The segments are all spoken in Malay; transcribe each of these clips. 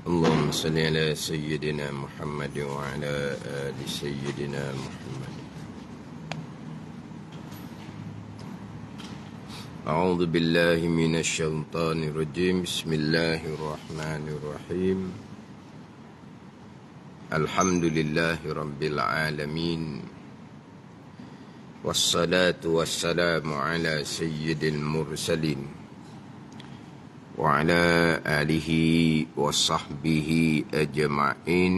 اللهم صل على سيدنا محمد وعلى آل سيدنا محمد. أعوذ بالله من الشيطان الرجيم. بسم الله الرحمن الرحيم. الحمد لله رب العالمين، والصلاة والسلام على سيد المرسلين وعلى آله وصحبه أجمعين.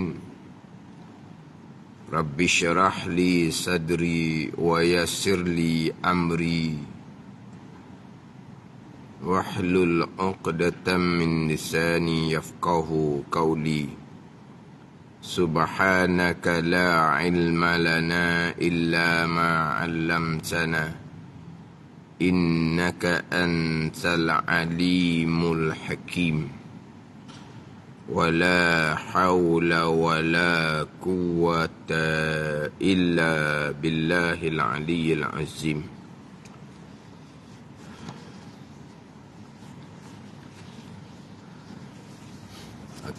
رب اشرح لي صدري ويسر لي أمري واحلل عقدة من لساني يفقه قولي. سبحانك لا علم لنا إلا ما علمتنا إنك أنت العليم الحكيم. ولا حول ولا قوة إلا بالله العلي العظيم.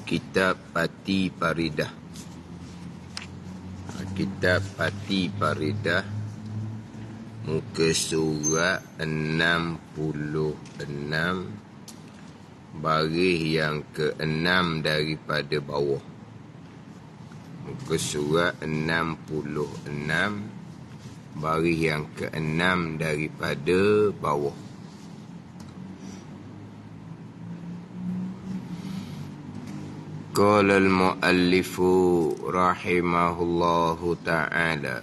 Kitab Pati Paridah. Kitab Pati Paridah, muka surat 66, baris yang ke-6 daripada bawah. Muka surat 66, baris yang ke-6 daripada bawah. Qala al-muallifu rahimahullahu ta'ala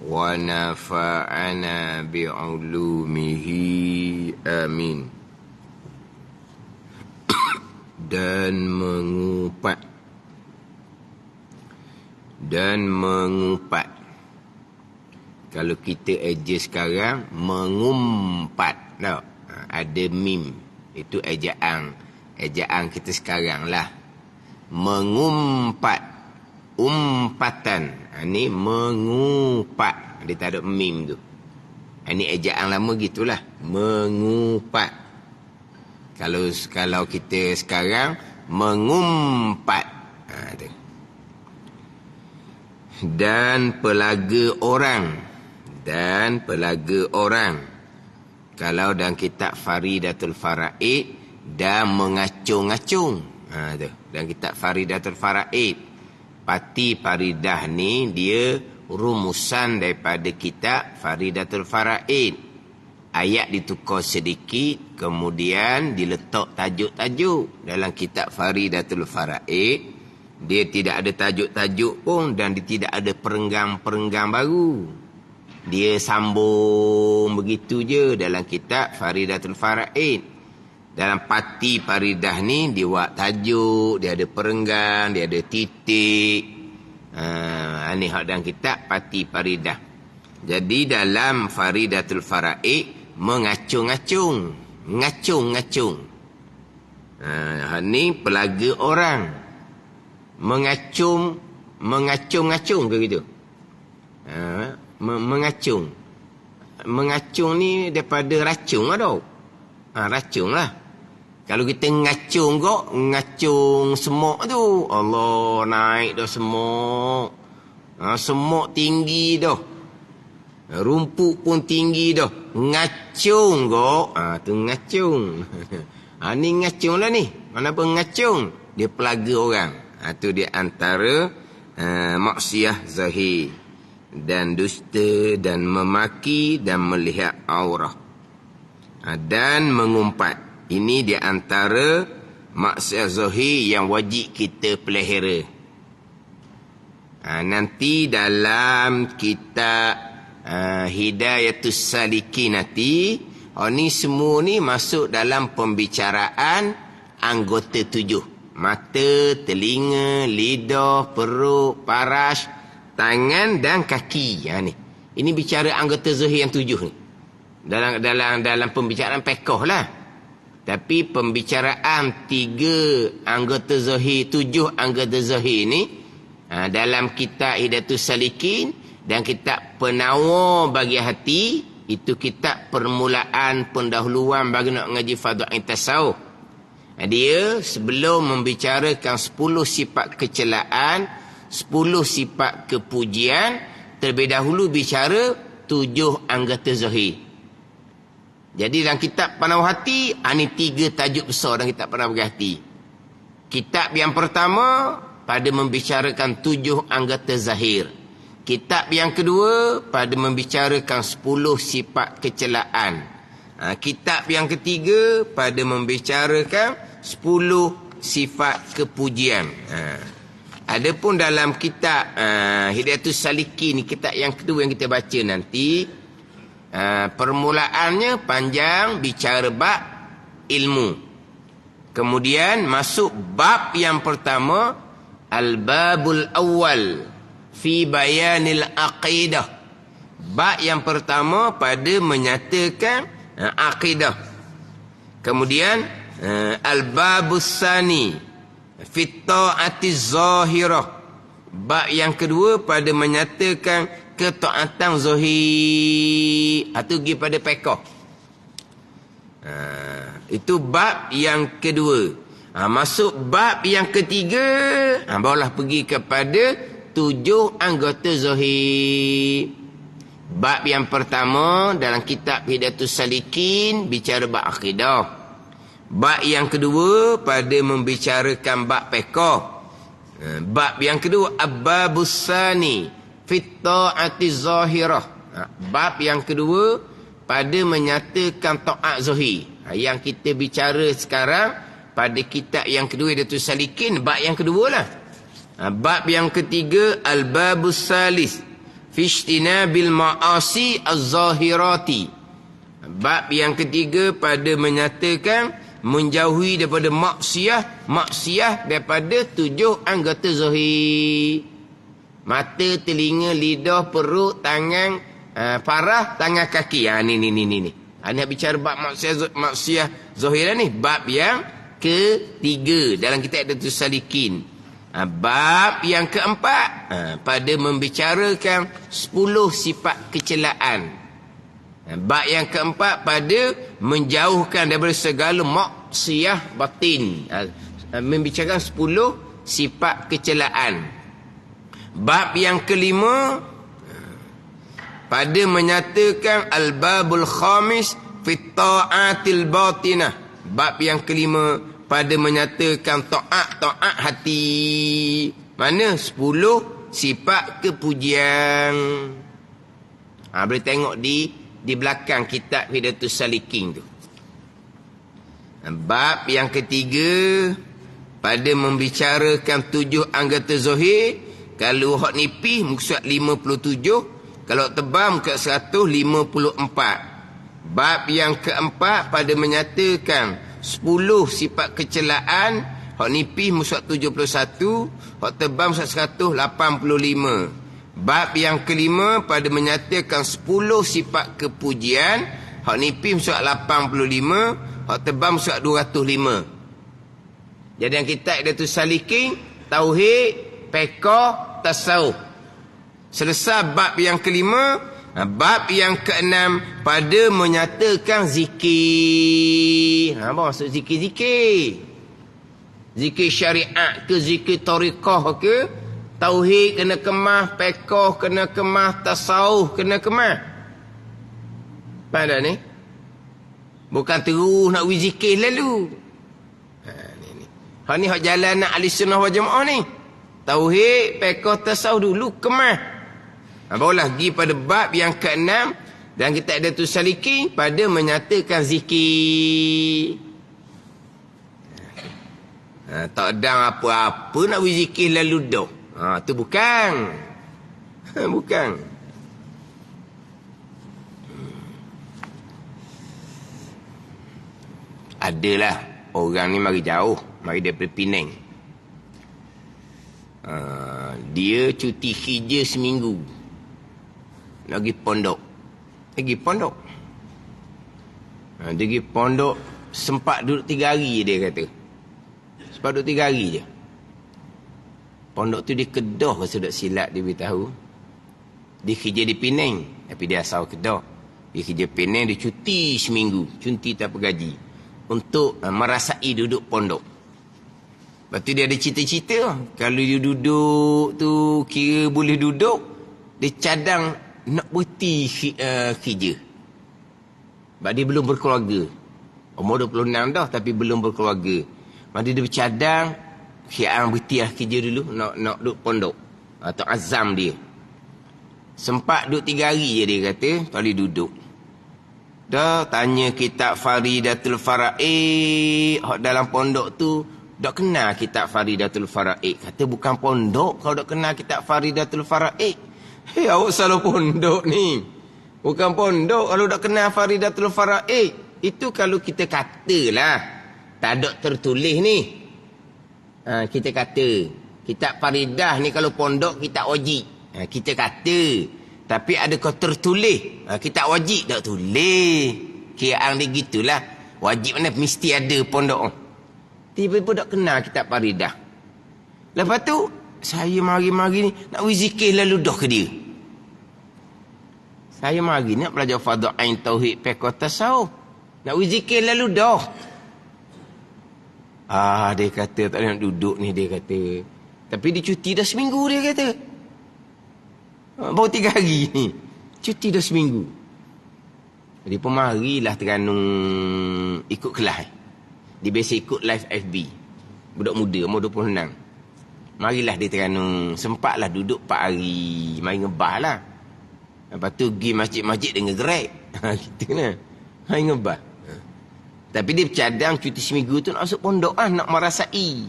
wa nafa'ana bi'ulumihi amin. Dan mengupat. Kalau kita eja sekarang, mengumpat. Tak? Ada mim. Itu ejaan kita sekarang lah. Mengumpat. Umpatan. Ini mengupat. Dia tak ada mim tu. Ini ejaan lama gitulah. Mengupat. Kalau kita sekarang, mengumpat. Dan pelaga orang. Kalau dalam kitab Faridatul Faraid, dan mengacung-acung. Dan kitab Faridatul Faraid. Pati Paridah ni dia rumusan daripada kitab Faridatul Faraid. Ayat ditukar sedikit, kemudian diletak tajuk-tajuk. Dalam kitab Faridatul Faraid, dia tidak ada tajuk-tajuk pun, dan dia tidak ada perenggang-perenggang baru. Dia sambung begitu je dalam kitab Faridatul Faraid. Dalam Pati Paridah ni, dia buat tajuk, dia ada perenggan, dia ada titik. Ini hak dalam kitab Pati Paridah. Jadi dalam Faridatul Faraid, mengacung-acung. Ngacung-ngacung. Ini pelaga orang. Mengacung-ngacung ke gitu? Mengacung. Mengacung ni daripada racung lah tau. Racung lah. Kalau kita ngacung kok, ngacung semok tu. Allah, naik dah semok. Semok tinggi dah. Rumput pun tinggi dah. Ngacung kok. Tu ngacung. Ni ngacung lah ni. Mana pun ngacung. Dia pelaga orang. Tu dia antara maksiyah zahir. Dan dusta, dan memaki, dan melihat aurah. Dan mengumpat. Ini di antara maksiyah zahir yang wajib kita pelihara. Nanti dalam kitab Hidayatus Salikin nanti, ni semua ni masuk dalam pembicaraan anggota 7. Mata, telinga, lidah, perut, paras, tangan dan kaki. Ni. Ini bicara anggota zahir yang 7 ni. Dalam pembicaraan pekoh lah. Tapi pembicaraan 3 anggota zahir, 7 anggota zahir ni, dalam kitab Hidayatus Salikin dan kitab Penawar bagi hati, itu kitab permulaan pendahuluan bagi nak ngaji fadha'il tasawuf. Dia sebelum membicarakan 10 sifat kecelaan, 10 sifat kepujian, terlebih dahulu bicara 7 anggota zahir. Jadi dalam kitab Panau Hati, ini 3 tajuk besar dalam kitab Panau Hati. Kitab yang pertama pada membicarakan 7 anggota zahir. Kitab yang kedua pada membicarakan 10 sifat kecelaan. Kitab yang ketiga pada membicarakan 10 sifat kepujian. Adapun dalam kitab Hidayatus Salikin, kitab yang kedua yang kita baca nanti, permulaannya panjang, bicara bab ilmu. Kemudian masuk bab yang pertama, al-babul awal fi bayanil aqidah. Bab yang pertama pada menyatakan akidah. Kemudian al-babus sani fi ta'atiz zahirah. Bab yang kedua pada menyatakan ketaatan zahir. Itu pergi pada pekoh. Itu bab yang kedua. Masuk bab yang ketiga, barulah pergi kepada 7 anggota zahir. Bab yang pertama dalam kitab Hidayatus Salikin bicara bab akidah. Bab yang kedua pada membicarakan bab pekoh. Bab yang kedua Abbabus Sani fit ta'atiz zahirah. Bab yang kedua pada menyatakan taat zahir. Yang kita bicara sekarang pada kitab yang kedua Hidayatus Salikin, bab yang kedua lah. Bab yang ketiga Al-Babus Salis fi ijtinabil ma'asi az-zahirati. Bab yang ketiga pada menyatakan menjauhi daripada maksiat daripada 7 anggota zahir. Mata, telinga, lidah, perut, tangan, parah, tangan, kaki. Ni. Nak bicara bab maksiat zahir ni. Bab yang ketiga dalam kitab Hidayatus Salikin. Bab yang keempat pada membicarakan 10 sifat kecelaan. Bab yang keempat pada menjauhkan daripada segala maksiat batin. Membicarakan 10 sifat kecelaan. Bab yang kelima pada menyatakan al-babul khamis fi ta'atil batinah. Bab yang kelima pada menyatakan taat hati. Mana 10 sifat kepujian. Boleh tengok di belakang kitab Hidayatus Salikin tu. Bab yang ketiga pada membicarakan 7 anggota zahir. Kalau hak nipis muka surat 57, kalau tebal muka 154. Bab yang keempat pada menyatakan 10 sifat kecelaan. Hak nipis muka surat 71, hak tebal muka surat 185. Bab yang kelima pada menyatakan 10 sifat kepujian. Hak nipis surat 85, hak tebal surat 205. Jadi yang kita Hidayatus Salikin, tauhid, pekoh, tasawuf. Selesai bab yang kelima, bab yang keenam pada menyatakan zikir. Apa maksud zikir-zikir? Zikir syariat ke zikir tariqah ke? Tauhid kena kemah, pekoh kena kemah, tasawuf kena kemah. Pada ni bukan terus nak zikir lalu. Ni. Hak ni hak jalan nak ahli sunnah wal jamaah ni. Tauhid, pekoh, tasawuf dulu kemah. Barulah pergi pada bab yang keenam dan kita ada tu Salikin pada menyatakan zikir. Tak ada apa-apa nak zikir lalu dah. Tu bukan. Bukan. Adalah orang ni mari jauh, mari daripada Penang. Dia cuti kerja seminggu. Lagi pondok. Dia pergi pondok sempat duduk 3 hari dia kata. Sempat duduk 3 hari je. Pondok tu di Kedah kalau sudah silap dia beritahu. Dia kerja di Penang, tapi dia asal Kedah. Dia kerja Penang, dia cuti seminggu, cuti tanpa gaji. untuk merasai duduk pondok. Lepas tu dia ada cita-cita. Kalau dia duduk tu kira boleh duduk, dia cadang nak berhenti kerja. Sebab dia belum berkeluarga. Umur 26 dah tapi belum berkeluarga. Maka dia bercadang, kira berhenti kerja dulu, nak duduk pondok. Atau azam dia. Sempat duduk 3 hari je dia kata, kali duduk. Dah tanya kitab Faridatul Faraid, dalam pondok tu, dak kenal kitab Faridatul Faraid. Kata bukan pondok kalau dak kenal kitab Faridatul Faraid. Hei, awak salah pondok ni. Bukan pondok kalau dak kenal Faridatul Faraid. Itu kalau kita katalah, tak ada tertulis ni. Kita kata, kitab Faridah ni kalau pondok kitab wajib. Kita kata. Tapi adakah tertulis? Kitab wajib tak tulis. Kiraan dia gitulah. Wajib mana mesti ada pondok. Tiba-tiba tak kenal kitab Faridah. Lepas tu, saya mari-mari ni nak zikir lalu dah ke dia. Saya mari nak belajar Fardhu Ain Tauhid Fiqh Tasawuf. Nak zikir lalu dah. Dia kata tak nak duduk ni, dia kata. Tapi dia cuti dah seminggu, dia kata. Baru 3 hari ni. Cuti dah seminggu. Jadi pun marilah Terengganu ikut kelas. Dia biasa ikut live FB. Budak muda, umur 26. Marilah dia Terengganu. Sempatlah duduk 4 hari. Mari ngebah lah. Lepas tu pergi masjid-masjid dengan gerak. Gitu kan. Mari ngebah. Tapi dia bercadang cuti seminggu tu nak masuk pondok lah. Nak merasai.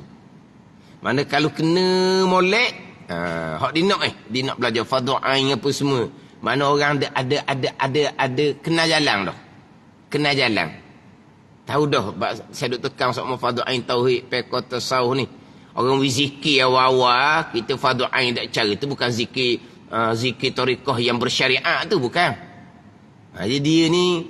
Mana kalau kena molek. Hak dia nak dia nak belajar Fardhu Ain apa semua. Mana orang ada kena jalan dah. Kena jalan. Tahu dah saya duk tekan sama Fardhu Ain Tauhid Fiqh Tasawuf ni. Orang zikir awal-awal kita Fardhu Ain tak cara tu bukan zikir zikir tarekah yang bersyariat tu bukan. Jadi dia ni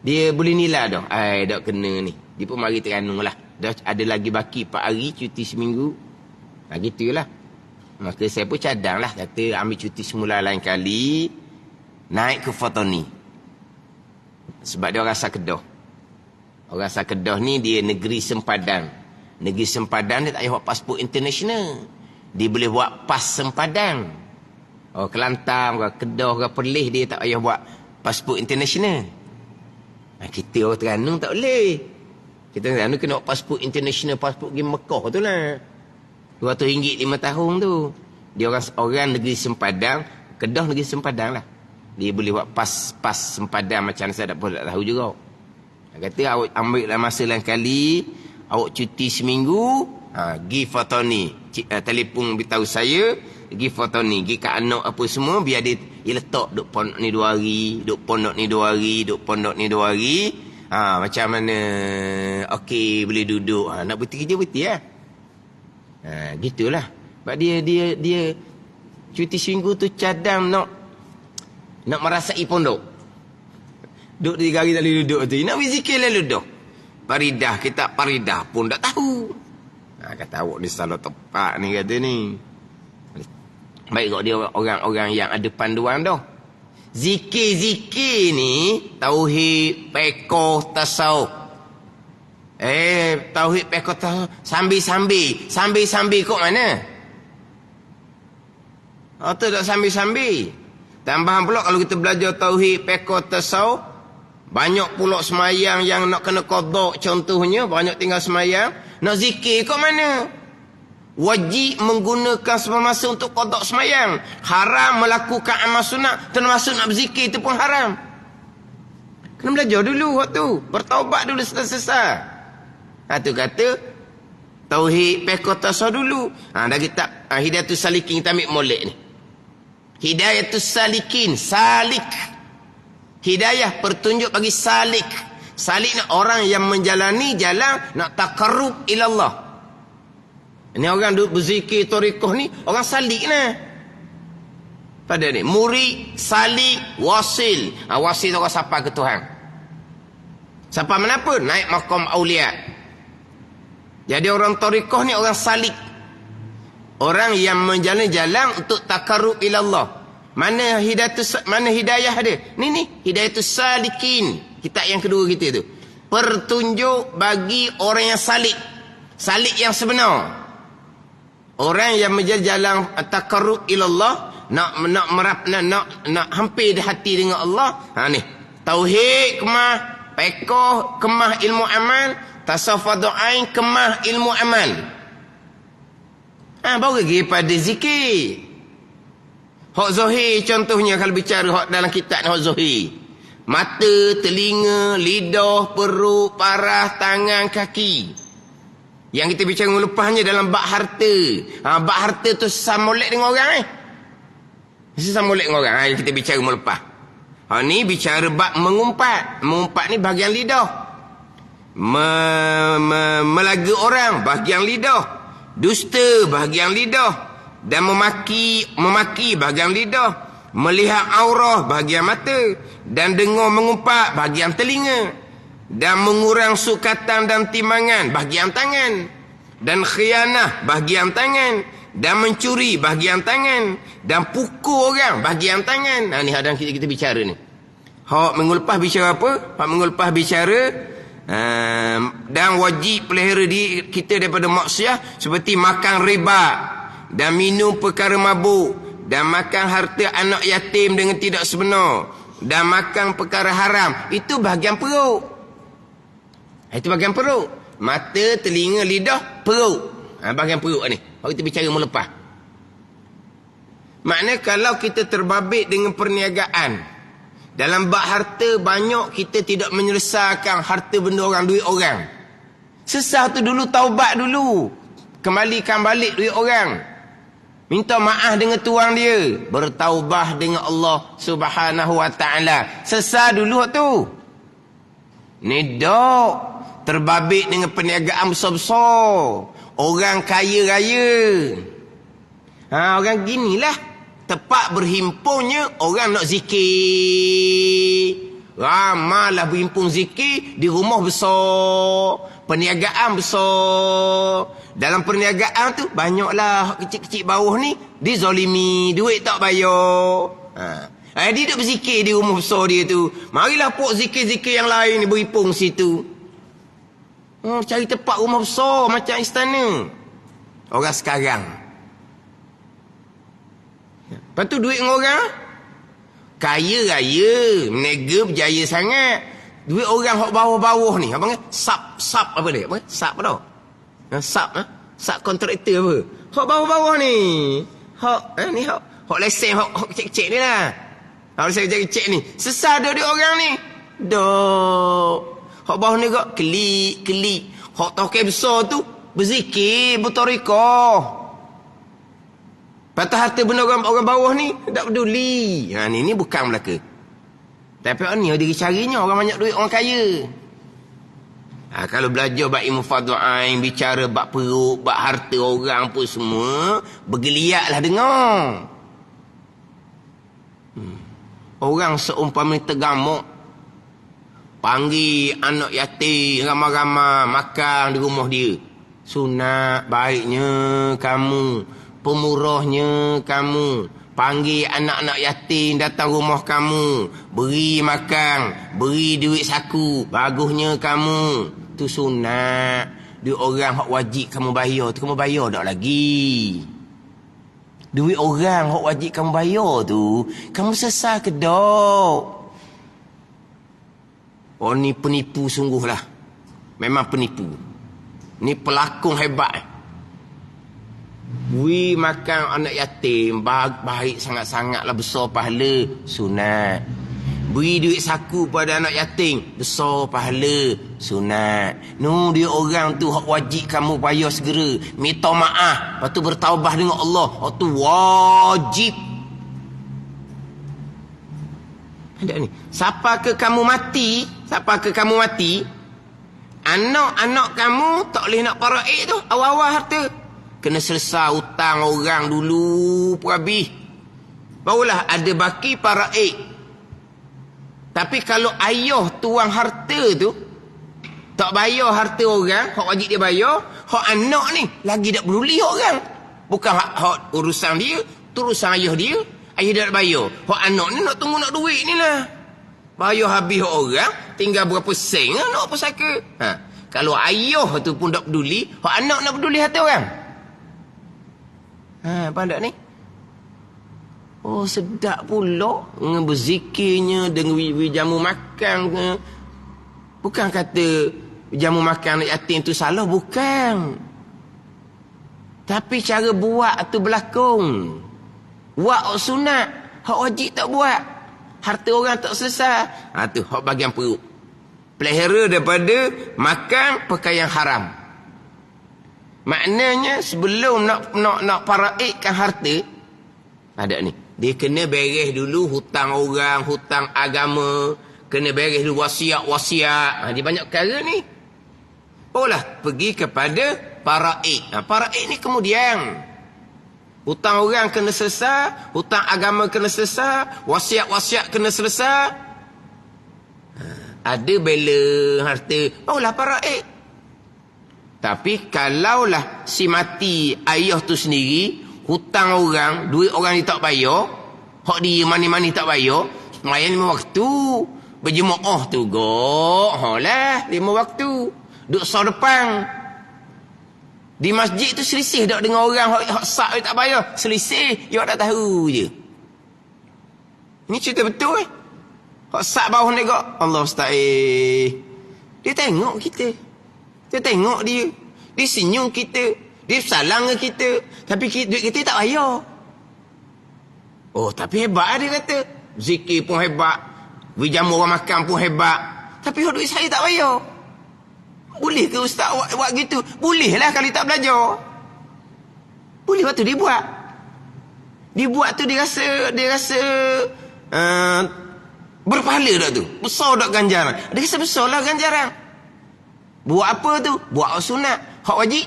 dia boleh nilai dah. Dak kena ni. Dia pun mari Terengganu lah. Dah ada lagi baki 4 hari cuti seminggu. Gitulah. Maka saya pun cadang lah. Kata ambil cuti semula lain kali. Naik ke Fatani. Sebab dia orang asal Kedah. Orang asal Kedah ni dia negeri sempadan. Negeri sempadan dia tak payah buat pasport international. Dia boleh buat pas sempadan. Orang Kelantan, orang Kedah, orang Perlis dia tak payah buat pasport international. Kita orang Terengganu tak boleh. Kita orang Terengganu kena buat pasport international, pasport pergi Mekah tu lah. RM200 5 tahun tu. Dia orang negeri sempadan. Kedah negeri sempadan lah. Dia boleh buat pas sempadan macam saya tak tahu juga. Kata awak ambil lah masa lain kali. Awak cuti seminggu. Pergi Fatani. Telefon beritahu saya. Pergi Fatani. Pergi kat anak apa semua. Biar dia letak duk pondok ni 2 hari. Duk pondok ni 2 hari. Duk pondok ni 2 hari. Macam mana. Okey boleh duduk. Nak berhenti kerja berhenti lah. Gitulah. Sebab dia cuti seminggu tu cadang nak merasai pondok. Duduk 3 hari tak boleh duduk tu. Nak berzikir lalu dah. Faridah, kitab Faridah pun tak tahu. Kata awak ni salah tepat ni kata ni. Baik kok dia orang-orang yang ada panduan dah. Zikir-zikir ni tauhid, fiqh, tasawuf. Tauhid fiqh tasawuf sambil kok mana? Tu tak sambil. Tambahan pula kalau kita belajar tauhid fiqh tasawuf, banyak pula semayang yang nak kena qada contohnya, banyak tinggal semayang, nak zikir kok mana? Wajib menggunakan semasa untuk qada semayang. Haram melakukan amal sunat, termasuk nak berzikir itu pun haram. Kena belajar dulu waktu, bertaubat dulu selesai. Tu kata tauhid fiqh tasawuf dulu. Dah kitab Hidayatus Salikin kita ambil molek ni. Hidayatus Salikin, salik. Hidayah petunjuk bagi salik. Salik ni orang yang menjalani jalan nak taqarrub ila Allah. Ini orang duduk berzikir tarekah ni orang salik nah. Pada ni murid, salik, wasil. Wasil orang sampai ke Tuhan. Sampai mana pun naik maqam aulia. Jadi orang tarekah ni orang salik. Orang yang menjalani jalan untuk taqarrub ila Allah. Mana hidayah dia? Ni Hidayatus Salikin. Kitab yang kedua kita tu. Pertunjuk bagi orang yang salik. Salik yang sebenar. Orang yang menjadi jalan taqarrub ilallah, nak hampir di hati dengan Allah. Ni. Tauhid kemah, fiqh kemah ilmu amal, tasawuf doain kemah ilmu amal. Baru lagi pada zikir. Hak zahir contohnya kalau bicara hak dalam kitab ni hak zahir. Mata, telinga, lidah, perut, parah, tangan, kaki. Yang kita bicara melepasnya dalam bab harta. Bab harta tu sesama molek dengan orang Sesama molek dengan orang yang kita bicara melepas. Ni bicara bab mengumpat. Mengumpat ni bahagian lidah. Melaga orang bahagian lidah. Dusta bahagian lidah. Dan memaki bahagian lidah. Melihat aurah bahagian mata. Dan dengar mengumpat bahagian telinga. Dan mengurang sukatan dan timbangan bahagian tangan. Dan khianah bahagian tangan. Dan mencuri bahagian tangan. Dan pukul orang bahagian tangan. Ni hadang kita bicara ni. Hak minggu lepas bicara apa? Hak minggu lepas bicara dan wajib pelihara diri kita daripada maksiat seperti makan riba dan minum perkara mabuk dan makan harta anak yatim dengan tidak sebenar dan makan perkara haram. Itu bahagian perut. Itu bahagian perut. Mata, telinga, lidah, perut. Bahagian perut ni. Kalau kita bicara melepas. Maknanya kalau kita terbabit dengan perniagaan. Dalam bab harta banyak kita tidak menyelesaikan harta benda orang, duit orang. Sesah tu dulu taubat dulu. Kembalikan balik duit orang. Minta maaf dengan tuang dia. Bertaubah dengan Allah Subhanahu wa ta'ala. Sesah dulu tu. Ni dok. Terbabit dengan perniagaan besar-besar. Orang kaya raya. Orang ginilah. Tepat berhimpunnya orang nak zikir. Ramailah berhimpun zikir di rumah besar. Perniagaan besar. Dalam perniagaan tu banyaklah kecil-kecil bawah ni dizalimi, duit tak bayar. Dia duduk berzikir di rumah besar dia tu. Marilah pok zikir-zikir yang lain ni berhimpun situ. Cari tempat rumah besar macam istana. Orang sekarang. Lepas tu duit dengan orang kaya raya, menega berjaya sangat. Duit orang hok bawah-bawah ni, abang sap apa dia? Apa? Sap apa dah? Sap kontraktor apa? Hok bawah-bawah ni. Ni hok lesen hok kecil-kecil ni lah. Hok lesen kecil-kecil ni. Sesah dah duit orang ni. Dok. Hok bawah ni kok kelik. Hok tokai besar tu berzikir, bertarekah. Patah harta benda orang bawah ni tak peduli. Ni bukan Melaka. Tapi ni dia carinya orang banyak duit, orang kaya. Kalau belajar bab ilmu fardhu'ain, bicara bab perut, bab harta orang pun semua, bergeliatlah dengar. Orang seumpama tergamuk, panggil anak yatim ramai-ramai makan di rumah dia. Sunat baiknya kamu, pemurahnya kamu, panggil anak-anak yatim datang rumah kamu, beri makan, beri duit saku, bagusnya kamu. Tu sunat. Duit orang hak wajib kamu bayar tu, kamu bayar tak lagi? Duit orang hak wajib kamu bayar tu, kamu sesal ke dok? Ni penipu sungguhlah. Memang penipu. Ni pelakon hebat. Beri makan anak yatim, baik sangat-sangatlah, besar pahala, sunat. Beri duit saku pada anak yatim, besar pahala, sunat. Dia orang tu hak wajib kamu bayar segera. Minta maaf, lepas tu bertaubah dengan Allah. Hak tu wajib. Ada ni. Siapa ke kamu mati, anak-anak kamu tak boleh nak paraik tu, awal-awal harta. Kena selesai hutang orang dulu pun habis. Barulah ada baki paraik. Tapi kalau ayah tuang harta tu tak bayar harta orang, hak wajib dia bayar, hak anak ni lagi tak peduli orang. Bukan hak urusan dia, tu urusan ayah dia. Ayah dah bayar. Hak anak ni nak tunggu nak duit ni lah. Bayar habis orang, tinggal berapa sen nak pusaka. Kalau ayah tu pun tak peduli, hak anak nak peduli hati orang. Pandai ni. Oh, sedap pula dengan berzikirnya, dengan jamu makan ke. Bukan kata jamu makan anak yatim tu salah, bukan. Tapi cara buat tu berlakon. Buat sunat, hak wajib tak buat. Harta orang tak selesai. Tu hak bagian perut. Pelihara daripada makan pakaian haram. Maknanya sebelum nak paraikkan harta, ada ni. Dia kena beres dulu hutang orang, hutang agama. Kena beres dulu wasiat. Dia banyak perkara ni. Pergi kepada paraik. Paraik ni kemudian. Hutang orang kena selesai, hutang agama kena selesai, wasiat kena selesai. Ada bela harta, barulah paraik. Tapi kalaulah si mati ayah tu sendiri, hutang orang, duit orang ni tak bayar, hak dia mani-mani tak bayar, sembahyang 5 waktu, berjemaah tu lah 5 waktu, duduk sah depan. Di masjid tu selisih tak dengan orang hak sak tak bayar, selisih, you tak tahu je. Ini cerita betul Hak sak bawah ni kok, Allah Ustaz. Dia tengok kita. Dia tengok dia. Dia senyum kita. Dia salang dengan kita. Tapi duit kita tak bayar. Oh, tapi hebat dia kata. Zikir pun hebat. Jamu orang makan pun hebat. Tapi duit saya tak bayar. Boleh ke Ustaz buat gitu? Boleh lah kalau tak belajar. Boleh waktu dia buat. Dia buat tu dia rasa berpahala tak tu? Besar tak ganjaran? Dia rasa besar lah ganjaran. Buat apa tu? Buat sunat. Hak wajib.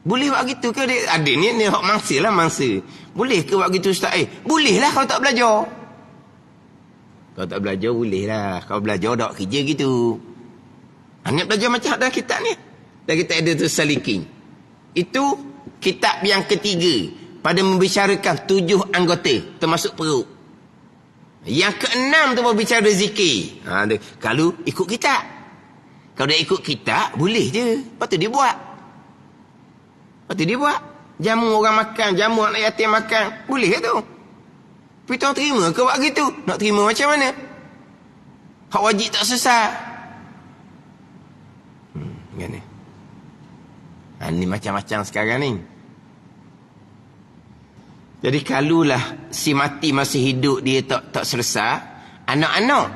Boleh buat gitu ke? Adik ni hak mangsa lah mangsa. Boleh ke buat gitu Ustaz? Boleh lah kalau tak belajar. Kalau tak belajar boleh lah. Kalau belajar tak kerja gitu. Hanya belajar macam dalam kitab ni. Dan kita ada tu Salikin. Itu kitab yang ketiga pada membicarakan 7 anggota termasuk perut. Yang ke-6 tu berbicara zikir. Kalau ikut kitab. Kalau dia ikut kitab boleh je. Lepas tu dia buat. Jamu orang makan, jamu anak yatim makan, boleh ke tu? Tapi tuan terima ke buat gitu? Nak terima macam mana? Hak wajib tak selesai. Kan ni. Ni macam-macam sekarang ni. Jadi kalulah si mati masih hidup dia tak selesai, anak-anak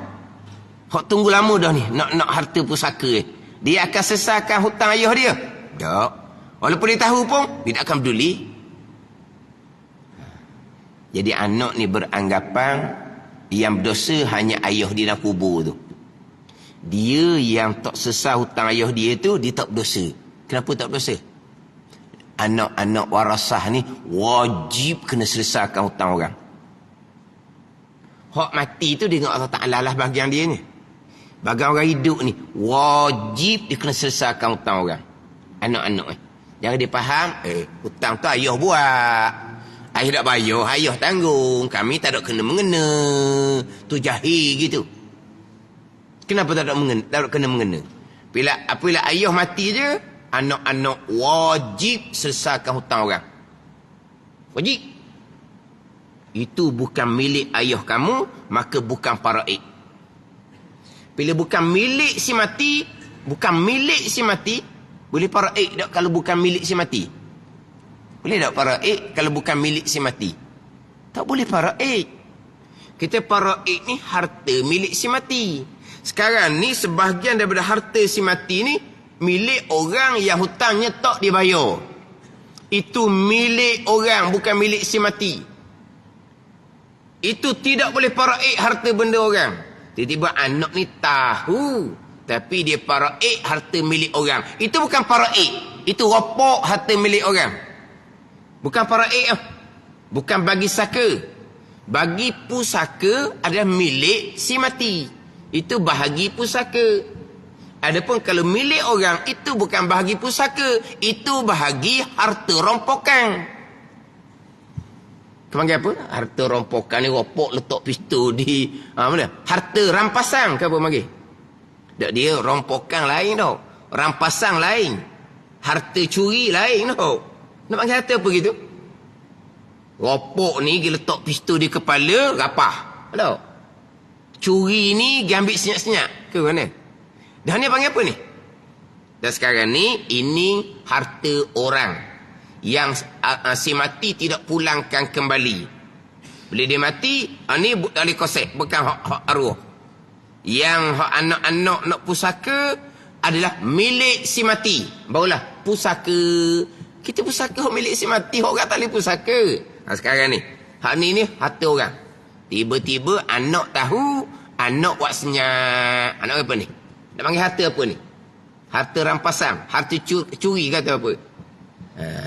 hak tunggu lama dah ni nak harta pusaka dia akan selesaikan hutang ayah dia? Tak. Walaupun dia tahu pun dia tak akan peduli. Jadi anak ni beranggapan yang berdosa hanya ayah dia dalam kubur tu. Dia yang tak selesai hutang ayah dia tu, dia tak berdosa. Kenapa tak berdosa? Anak-anak warasah ni wajib kena selesaikan hutang orang. Hak mati tu dia dengan Allah Ta'ala lah bahagian dia ni. Bahagian orang hidup ni wajib dia kena selesaikan hutang orang. Anak-anak ni. Jangan dia faham, hutang tu ayah buat. Ayah tak bayar, ayah tanggung. Kami tak ada kena-mengena. Tu jahil gitu. Kenapa tak ada kena mengena? Apabila ayah mati je, anak-anak wajib selesaikan hutang orang. Wajib. Itu bukan milik ayah kamu, maka bukan paraik. Bila bukan milik si mati, boleh paraik tak kalau bukan milik si mati? Boleh tak paraik kalau bukan milik si mati? Tak boleh paraik. Kita paraik ni harta milik si mati. Sekarang ni sebahagian daripada harta si mati ni milik orang yang hutangnya tak dibayar. Itu milik orang, bukan milik si mati. Itu tidak boleh paraik harta benda orang. Tiba-tiba anak ni tahu, tapi dia paraik harta milik orang. Itu bukan paraik. Itu ropok harta milik orang. Bukan paraik. Bukan bagi saka. Bagi pusaka adalah milik si mati. Itu bahagi pusaka. Adapun kalau milik orang, itu bukan bahagi pusaka. Itu bahagi harta rompokan. Panggil apa? Harta rompokan ni, ropok letak pistol di mana? Harta rampasan ke apa panggil? Tak, dia rompokan lain tau. Rampasan lain. Harta curi lain tau. Nak panggil harta apa gitu? Ropok ni dia letak pistol di kepala, rapah. Tahu? Curi ni dia ambil senyap-senyap ke mana? Dah ni panggil apa ni? Dan sekarang ni, ini harta orang yang si mati tidak pulangkan kembali. Bila dia mati, ni ahli kosek, bukan hak arwah. Yang hak anak-anak nak pusaka adalah milik si mati. Barulah pusaka. Kita pusaka hak milik si mati, hak orang tak boleh pusaka. Sekarang ni, hak ni harta orang. Tiba-tiba anak tahu, anak buat senyap. Anak apa ni? Nak panggil harta apa ni? Harta rampasan, harta curi kata apa?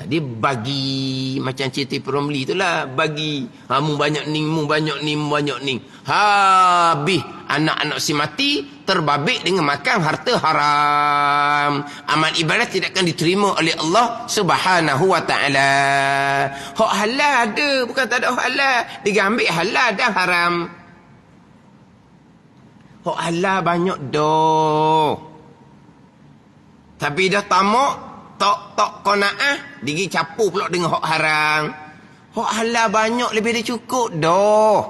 Dia bagi macam cerita Romli itulah, bagi mu banyak ni, mu banyak ni, mu banyak ni. Habis anak-anak si mati terbabit dengan makan harta haram. Amal ibadat tidak akan diterima oleh Allah Subhanahu wa taala. Hak halal ada, bukan tak ada hak halal. Dia ambil halal dan haram. Hak halal banyak dah. Tapi dah tamak, tak qanaah, digi capu pula dengan hak haram. Hak halal banyak lebih dari cukup dah.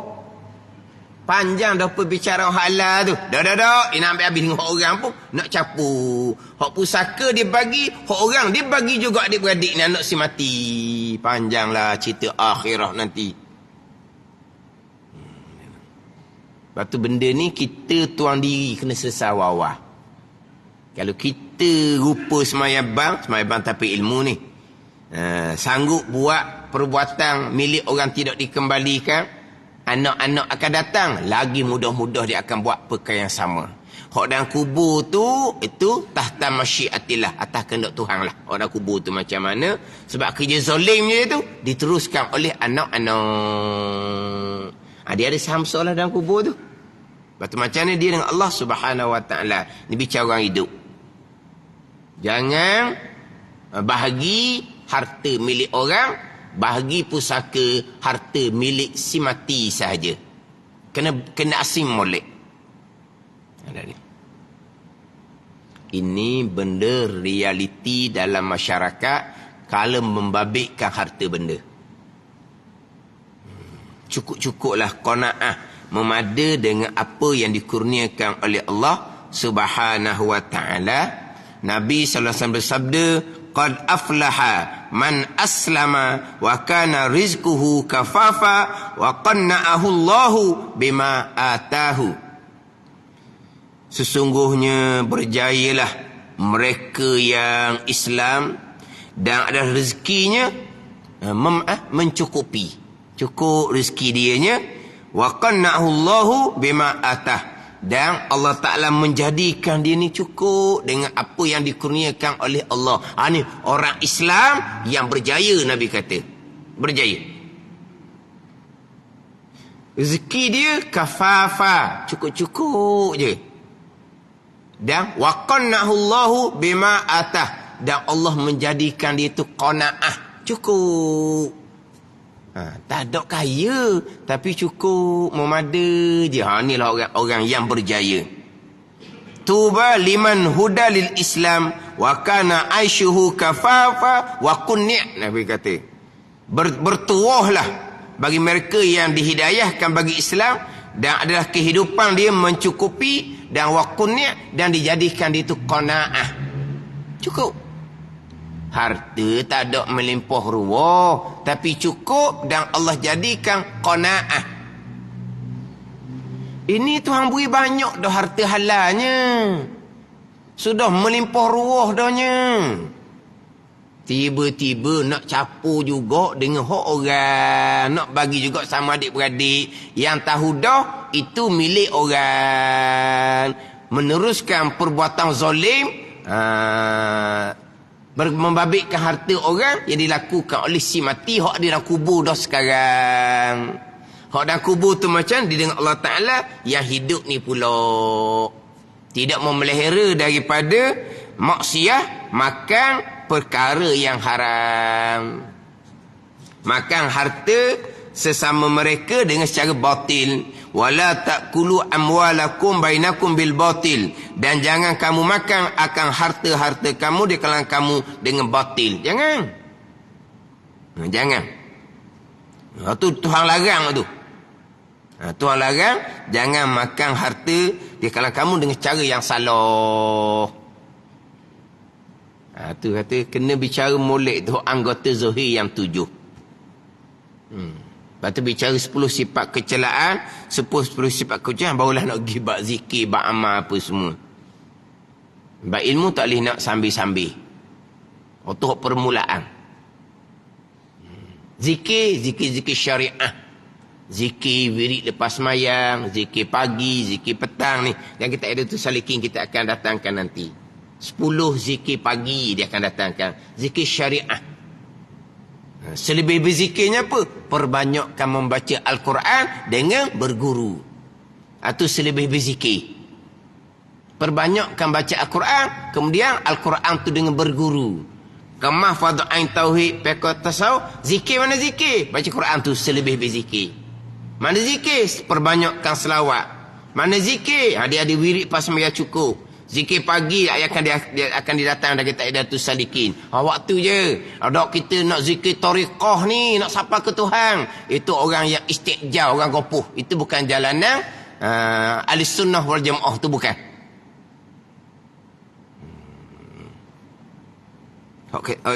Panjang dah perbicaraan hak halal tu. Dah. Dia nak ambil habis dengan hak orang pun nak capu. Hak pusaka dia bagi, hak orang dia bagi juga adik-beradik ni, anak si mati. Panjanglah cerita akhirah nanti. Lepas tu benda ni kita tuang diri kena selesai awal-awal. Kalau kita rupa semayang bang tapi ilmu ni, sanggup buat perbuatan milik orang tidak dikembalikan, anak-anak akan datang, lagi mudah-mudah dia akan buat perkara yang sama. Hak dalam kubur tu, itu tahta masyiatillah, atas kehendak Tuhan lah. Hak dalam kubur tu macam mana? Sebab kerja zalimnya tu diteruskan oleh anak-anak. Dia ada saham soalah dalam kubur tu. Lepas tu macam mana dia dengan Allah Subhanahu wa taala. Ni bicara orang hidup. Jangan bahagi harta milik orang, bahagi pusaka harta milik si mati sahaja. Kena asim molek. Ini benda realiti dalam masyarakat kalau membabitkan harta benda. Cukup-cukuplah qanaah, memada dengan apa yang dikurniakan oleh Allah Subhanahu wa taala. Nabi sallallahu alaihi wasallam bersabda, qad aflaha man aslama wa kana rizquhu kafafa wa qanna'ahu Allahu bima atahu. Sesungguhnya berjayalah mereka yang Islam dan ada rezekinya mencukupi. Cukup rezeki dianya, wa qanna'ahu Allahu bima atah. Dan Allah Ta'ala menjadikan dia ni cukup dengan apa yang dikurniakan oleh Allah. Ni orang Islam yang berjaya, Nabi kata. Berjaya. Rezeki dia kafafa, cukup-cukup je. Dan wa qanna'ahu Allahu bima atah. Dan Allah menjadikan dia tu qanaah, cukup. Tak ada kaya, tapi cukup, memada je. Inilah orang yang berjaya. Tuba liman huda lil Islam wa kana aishuhu kafafa wa qunni'. Nabi kata, bertuahlah bagi mereka yang dihidayahkan bagi Islam dan adalah kehidupan dia mencukupi, dan wa qunni', dan dijadikan dia itu qanaah, cukup. Harta tak ada melimpah ruah, tapi cukup dan Allah jadikan qanaah. Ini Tuhan beri banyak dah harta halalnya. Sudah melimpah ruah dahnya. Tiba-tiba nak capu juga dengan hak orang. Nak bagi juga sama adik-beradik. Yang tahu dah itu milik orang. Meneruskan perbuatan zalim. Membabitkan harta orang yang dilakukan oleh si mati, hak di dalam kubur dah sekarang. Hak dalam kubur tu macam dia dengan Allah Ta'ala, yang hidup ni pula tidak memelihara daripada maksiat, makan perkara yang haram. Makan harta sesama mereka dengan secara batil. Wala ta'kulu amwalakum bainakum bil batil, dan jangan kamu makan akan harta-harta kamu di kalangan kamu dengan batil. Jangan. Jangan. Itu Tuhan larang tu. Tuhan larang jangan makan harta di kalangan kamu dengan cara yang salah. Tu kata kena bicara molek tu anggota Zuhir yang 7. Lepas tu bicara 10 sifat kecelaan, 10 sifat kecelaan, barulah nak pergi bak zikir, bak amal apa semua. Bak ilmu tak boleh nak sambil-sambil. Untuk permulaan. Zikir syariah. Zikir wirid lepas semayang, zikir pagi, zikir petang ni. Yang kita ada tu salikin kita akan datangkan nanti. 10 zikir pagi dia akan datangkan. Zikir syariah. Selebih berzikirnya apa? Perbanyakkan membaca Al-Quran dengan berguru. Itu selebih berzikir. Perbanyakkan baca Al-Quran, kemudian Al-Quran tu dengan berguru. Kemah fadhu ain tauhid pekot tasawuf, zikir mana zikir? Baca Quran tu selebih berzikir. Mana zikir? Perbanyakkan selawat. Mana zikir? Dia ada wirid pas sembahyang cukup. Zikir pagi akan didatang dari Ta'idatus Salikin. Waktu je. Ada kita nak zikir tariqah ni, nak sapa ke Tuhan. Itu orang yang istiqjal, orang gopoh. Itu bukan jalanan ahli sunnah wal jamaah, tu bukan.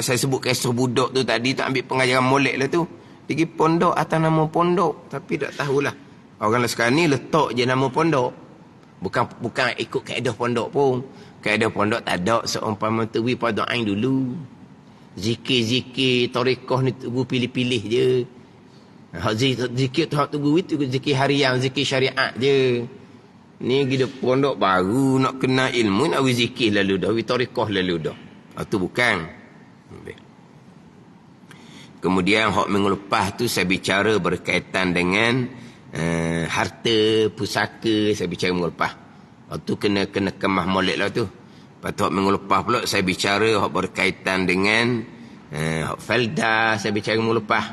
Saya sebut kisah budak tu tadi, tak ambil pengajaran molek lah tu. Pergi pondok atas nama pondok. Tapi tak tahulah. Orang sekarang ni letak je nama pondok. Bukan ikut kaedah pondok pun. Kaedah pondok tak ada seumpama tu pada ain dulu. Zikir-zikir tarekat ni tunggu pilih-pilih je. Zikir tu tunggu itu zikir harian, zikir syariat je. Ni kita pondok baru nak kena ilmu, nak zikir lalu dah, tarekat lalu dah. Itu bukan. Kemudian hak minggu lepas tu saya bicara berkaitan dengan harta pusaka, saya bicara minggu lepas. Waktu kena kemah molek lah tu. Lepas tu minggu lepas pula saya bicara hak berkaitan dengan hak falda, saya bicara minggu lepas.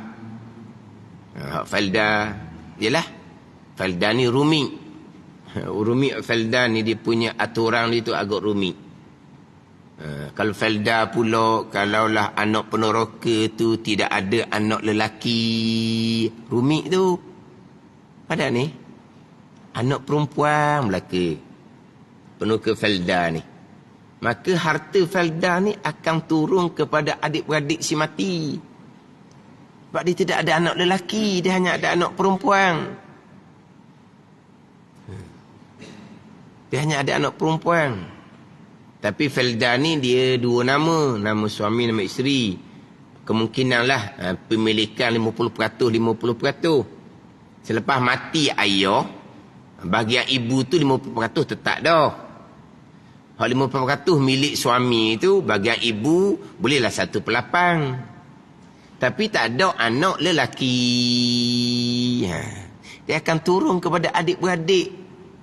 Hak falda ialah falda ni rumit. Rumit falda ni dia punya aturan dia tu agak rumit. Kalau falda pula, kalaulah anak peneroka tu tidak ada anak lelaki, rumit tu. Pada ni anak perempuan belaka penuka falda ni, maka harta falda ni akan turun kepada adik-beradik si mati. Sebab dia tidak ada anak lelaki, dia hanya ada anak perempuan. Dia hanya ada anak perempuan. Tapi falda ni dia dua nama, nama suami, nama isteri. Kemungkinanlah pemilikan 50%, 50%. Selepas mati ayah, bahagian ibu tu 50% tetap dah. Hak 50% milik suami tu, bahagian ibu bolehlah 1/8. Tapi tak ada anak lelaki. Dia akan turun kepada adik-beradik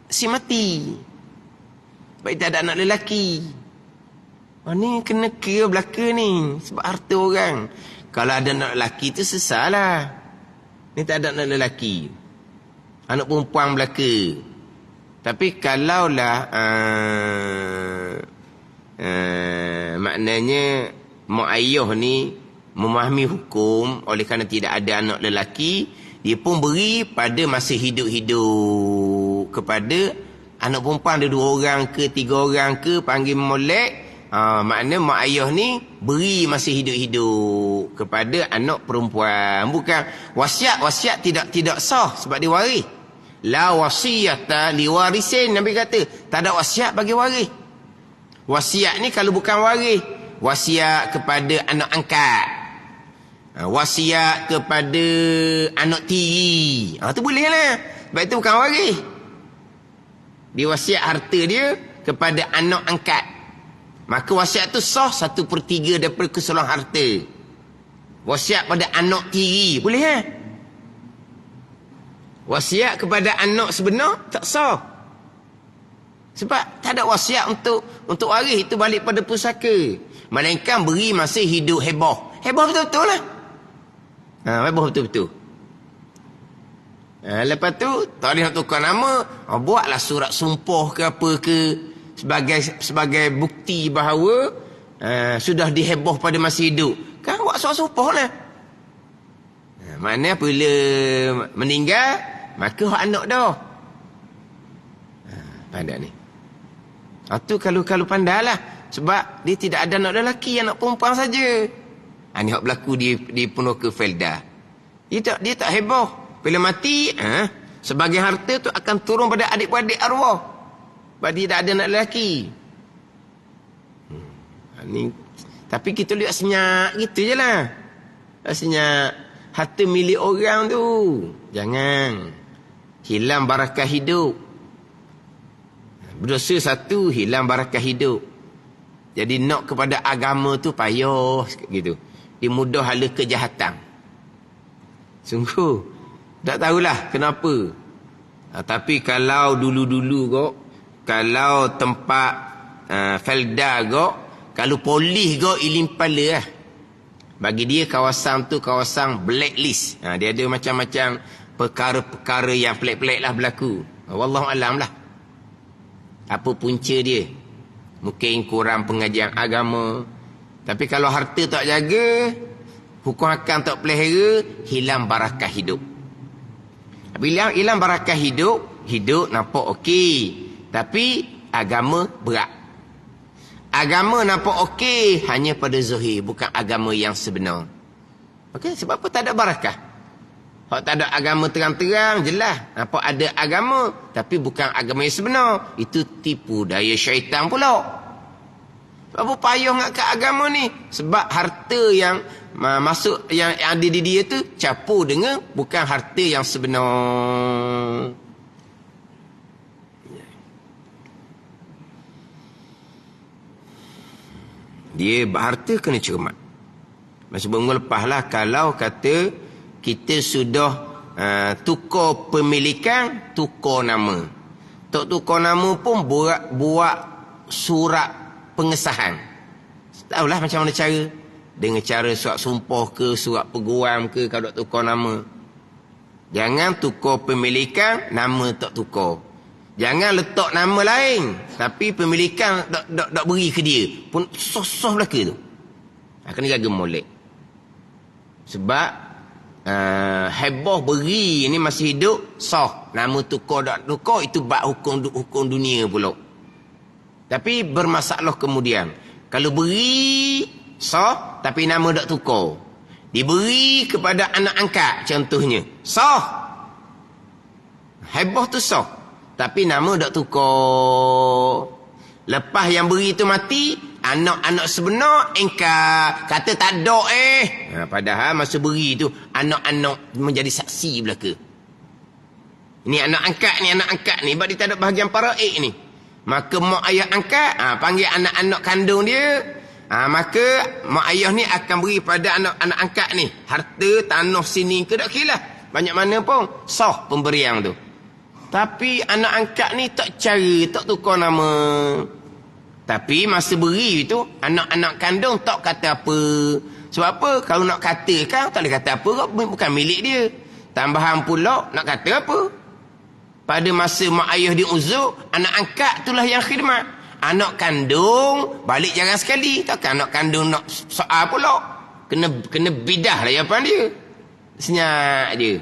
si mati. Baik tak ada anak lelaki. Ni kena kira belaka ni. Sebab harta orang. Kalau ada anak lelaki tu sesalah. Ni tak ada anak lelaki. Anak perempuan belaka. Tapi kalaulah maknanya mak ayah ni memahami hukum, oleh kerana tidak ada anak lelaki, dia pun beri pada masa hidup-hidup kepada anak perempuan, ada 2 orang ke 3 orang ke, panggil molek. Makna mak ayah ni beri masa hidup-hidup kepada anak perempuan. Bukan wasiat tidak sah sebab dia waris. La wasiyata liwarisin, Nabi kata tak ada wasiat bagi waris. Wasiat ni kalau bukan waris, wasiat kepada anak angkat, wasiat kepada anak tiri, tu boleh lah. Sebab itu bukan waris. Dia wasiat harta dia kepada anak angkat, maka wasiat tu sah 1/3 daripada keseluruhan harta. Wasiat pada anak tiri boleh lah. Wasiat kepada anak sebenar tak sah. Sebab tak ada wasiat untuk waris, itu balik pada pusaka. Melainkan beri masa hidup hebah. Hebah betul-betul lah. Hebah betul-betul. Lepas tu tak boleh nak tukar nama, buatlah surat sumpah ke apa ke sebagai bukti bahawa sudah diheboh pada masa hidup. Kan buat surat sumpah lah. Maknanya bila meninggal, maka hak anak dah. Pandai ni. Itu kalau pandai lah. Sebab dia tidak ada anak lelaki, anak perempuan saja. Ini hak berlaku di Penuka Felda. Dia tak heboh. Bila mati, sebagai harta tu akan turun pada adik-beradik arwah. Sebab dia tak ada anak lelaki. Tapi kita lihat senyap gitu je lah. Senyap. Harta milik orang tu. Jangan. Hilang barakah hidup. Berdosa satu, hilang barakah hidup. Jadi nak kepada agama tu payah gitu. Dia mudah hala kejahatan. Sungguh. Tak tahulah kenapa. Tapi kalau dulu-dulu kok, kalau tempat Felda kok, kalau polis kok ilim pala lah. Bagi dia kawasan tu kawasan blacklist. Dia ada macam-macam perkara-perkara yang pelik-pelik lah berlaku. Wallahualam lah. Apa punca dia? Mungkin kurang pengajian agama. Tapi kalau harta tak jaga, hukum hakam tak pelihara, hilang barakah hidup. Bila hilang barakah hidup nampak okey. Tapi agama berat. Agama nampak okey hanya pada zahir, bukan agama yang sebenar. Okey, sebab apa? Tak ada barakah. Kalau tak ada agama terang-terang, jelas. Nampak ada agama, tapi bukan agama yang sebenar. Itu tipu daya syaitan pula. Sebab apa payah nak ke agama ni? Sebab harta yang masuk, yang ada di dia tu campur dengan bukan harta yang sebenar. Dia harta kena cermat. Masa minggu lepas lah, kalau kata kita sudah tukar pemilikan, tukar nama. Tak tukar nama pun buat surat pengesahan. Tahulah macam mana cara. Dengan cara surat sumpah ke, surat peguam ke, kalau tak tukar nama. Jangan tukar pemilikan, nama tak tukar. Jangan letak nama lain, tapi pemilikan tak beri ke dia. Pun sos-sos belaka tu. Kena jaga molek. Sebab heboh beri ni masih hidup, sah. Nama tukar tak tukar, itu bab hukum dunia pula. Tapi bermasalah kemudian. Kalau beri, sah, tapi nama tak tukar. Diberi kepada anak angkat, contohnya. Sah. Heboh tu sah. Tapi nama tak tukar. Lepas yang beri tu mati, anak-anak sebenar engkar. Kata tak ada padahal masa beri tu, anak-anak menjadi saksi belaka. Ini anak angkat ni. Sebab dia tak ada bahagian paraik ni. Maka mak ayah angkat, panggil anak-anak kandung dia. Maka mak ayah ni akan beri pada anak-anak angkat ni. Harta, tanah sini ke tak kira lah. Banyak mana pun, sah pemberian tu. Tapi anak angkat ni tak cari, tak tukar nama. Tapi masa beri tu, anak-anak kandung tak kata apa. Sebab apa? Kalau nak katakan, tak boleh kata apa, bukan milik dia. Tambahan pula, nak kata apa? Pada masa mak ayah dia uzur, anak angkat itulah yang khidmat. Anak kandung, balik jarang sekali. Takkan anak kandung nak soal pula. Kena bidah lah jawapan dia. Senyap dia.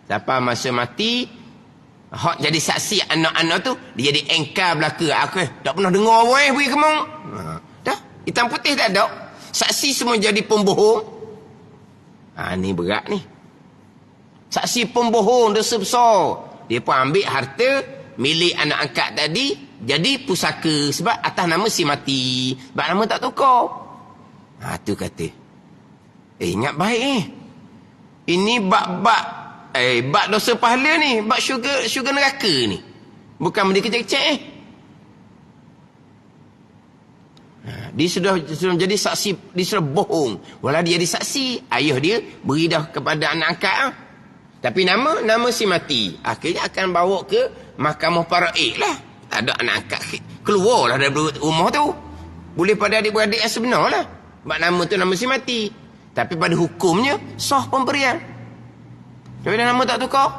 Sampai masa mati, hak jadi saksi anak-anak tu, dia jadi engkar belaka. Aku tak pernah dengar orang beri kemang. Dah, hitam putih tak ada. Saksi semua jadi pembohong. Ni berat ni. Saksi pembohong, dosa besar. Dia pun ambil harta milik anak angkat tadi, jadi pusaka. Sebab atas nama si mati. Sebab nama tak tukar. Tu kata, ingat baik ini bab dosa pahala ni, bab syurga neraka ni. Bukan benda kecil-kecil Dia sudah menjadi saksi, dia sudah bohong. Walau dia jadi saksi, ayah dia beri dah kepada anak angkat. Tapi nama si mati. Akhirnya akan bawa ke mahkamah paraik lah. Ada anak angkat keluarlah dari rumah tu. Boleh pada adik-beradik yang sebenar lah. Sebab nama tu nama si mati. Tapi pada hukumnya, sah pemberian. Tapi nama tak tukar.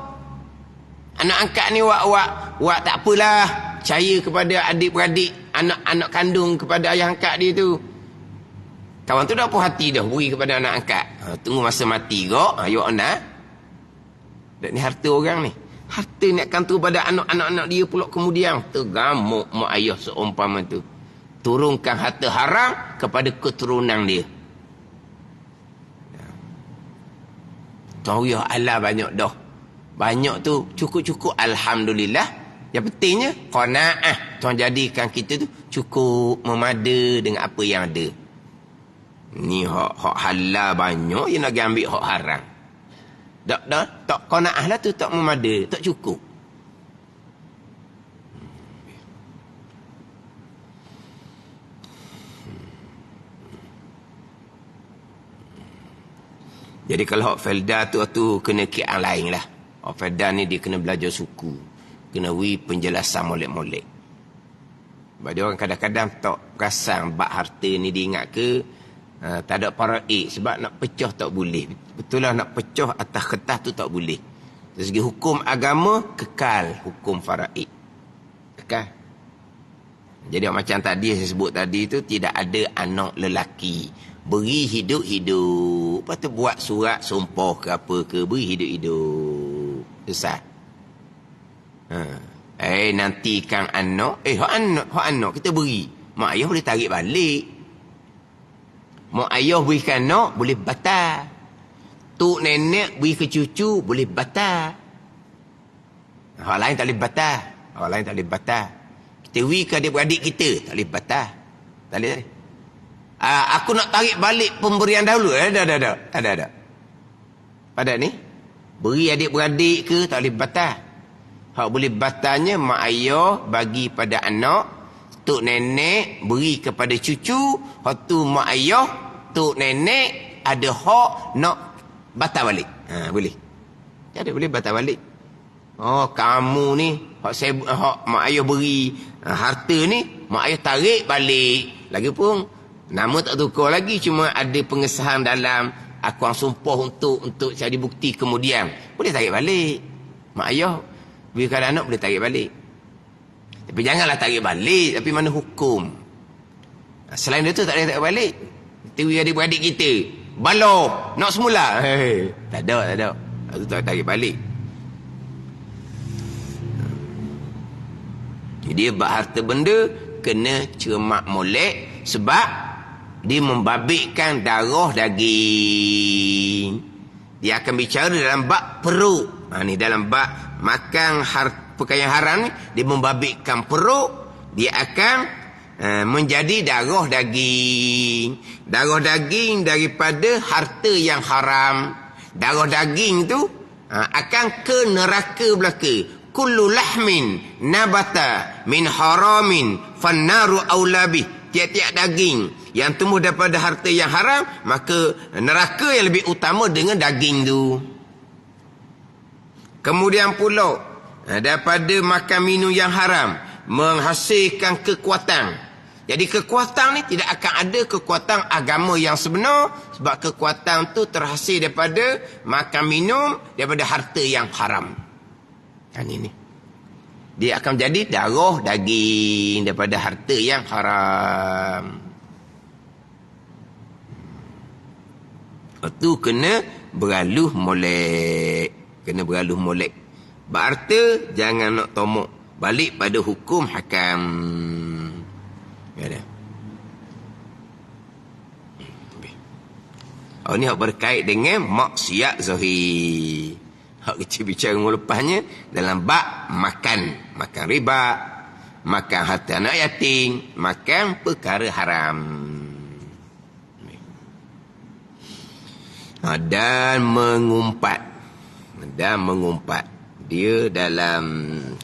Anak angkat ni wak tak apalah. Percaya kepada adik-beradik, anak-anak kandung kepada ayah angkat dia tu. Kawan tu dah puas hati dah beri kepada anak angkat. Tunggu masa mati kok. You nak. Dan ni harta orang ni. Harta ni akan turun pada anak-anak dia pula kemudian. Tergamuk mak ayah seumpama tu. Turunkan harta haram kepada keturunan dia. Tahu ya Allah banyak dah. Banyak tu cukup-cukup alhamdulillah. Yang pentingnya qanaah. Tuhan jadikan kita tu cukup memada dengan apa yang ada. Ni hak halal banyak yang nak ambil hak haram. Tak qanaah lah tu, tak memada, tak cukup. Jadi kalau hak felda tu kena kian lain lah. Hak felda ni dia kena belajar suku. Kena penjelasan molek-molek. Sebab dia orang kadang-kadang tak perasan bab harta ni dia ingat ke tak ada faraid. Sebab nak pecah tak boleh. Betul lah nak pecah atas kertas tu tak boleh. Dari segi hukum agama kekal hukum faraid. Kekal. Jadi macam tadi saya sebut tadi tu tidak ada anak lelaki. Beri hidup-hidup. Lepas tu buat surat sumpah ke apa ke. Beri hidup-hidup. Selesai. Nanti kang anak. Hak anak kita beri. Mak ayah boleh tarik balik. Mak ayah berikan anak boleh batal. Tok nenek beri ke cucu boleh batal. Hak lain tak boleh batal. Hak lain tak boleh batal. Kita beri ke adik-beradik kita tak boleh batal. Tak boleh. Aku nak tarik balik pemberian dahulu. Ada. Pada ni beri adik-beradik ke tak boleh batal. Hak boleh batalnya mak ayah bagi pada anak, tok nenek beri kepada cucu, hak tu mak ayah, tok nenek ada hak nak batal balik. Boleh. Ada boleh batal balik. Oh, kamu ni hak mak ayah beri harta ni, mak ayah tarik balik. Lagipun nama tak tukar lagi, cuma ada pengesahan dalam akuan sumpah untuk cari bukti kemudian. Boleh tarik balik. Mak ayah berikan anak boleh tarik balik. Tapi janganlah tarik balik. Tapi mana hukum? Selain itu tak boleh tarik balik. Kita adik-beradik kita. Baloh. Nak semula. Tak ada. Itu tak tarik balik. Jadi bab harta benda kena cermat molek. Sebab dia membabitkan darah daging. Dia akan bicara dalam bab perut. Ni dalam bab makan perkara haram ni, dia membabitkan perut, dia akan menjadi darah daging. Darah daging daripada harta yang haram. Darah daging tu akan ke neraka belaka. Kullu lahmin nabata min haramin fannaru aulabih. Tiap-tiap daging yang tumbuh daripada harta yang haram, maka neraka yang lebih utama dengan daging tu. Kemudian pula daripada makan minum yang haram menghasilkan kekuatan. Jadi kekuatan ni tidak akan ada kekuatan agama yang sebenar, sebab kekuatan tu terhasil daripada makan minum daripada harta yang haram. Ini dia akan jadi darah daging daripada harta yang haram. Itu kena beraluh molek. Kena beraluh molek. Berarti jangan nak tomok. Balik pada hukum hakam. Ya dah. Ini hak berkait dengan maksiat zahir. Hak kita bicara lepasnya dalam bab makan. Makan riba. Makan harta anak yatim. Makan perkara haram. Dan mengumpat. Dia dalam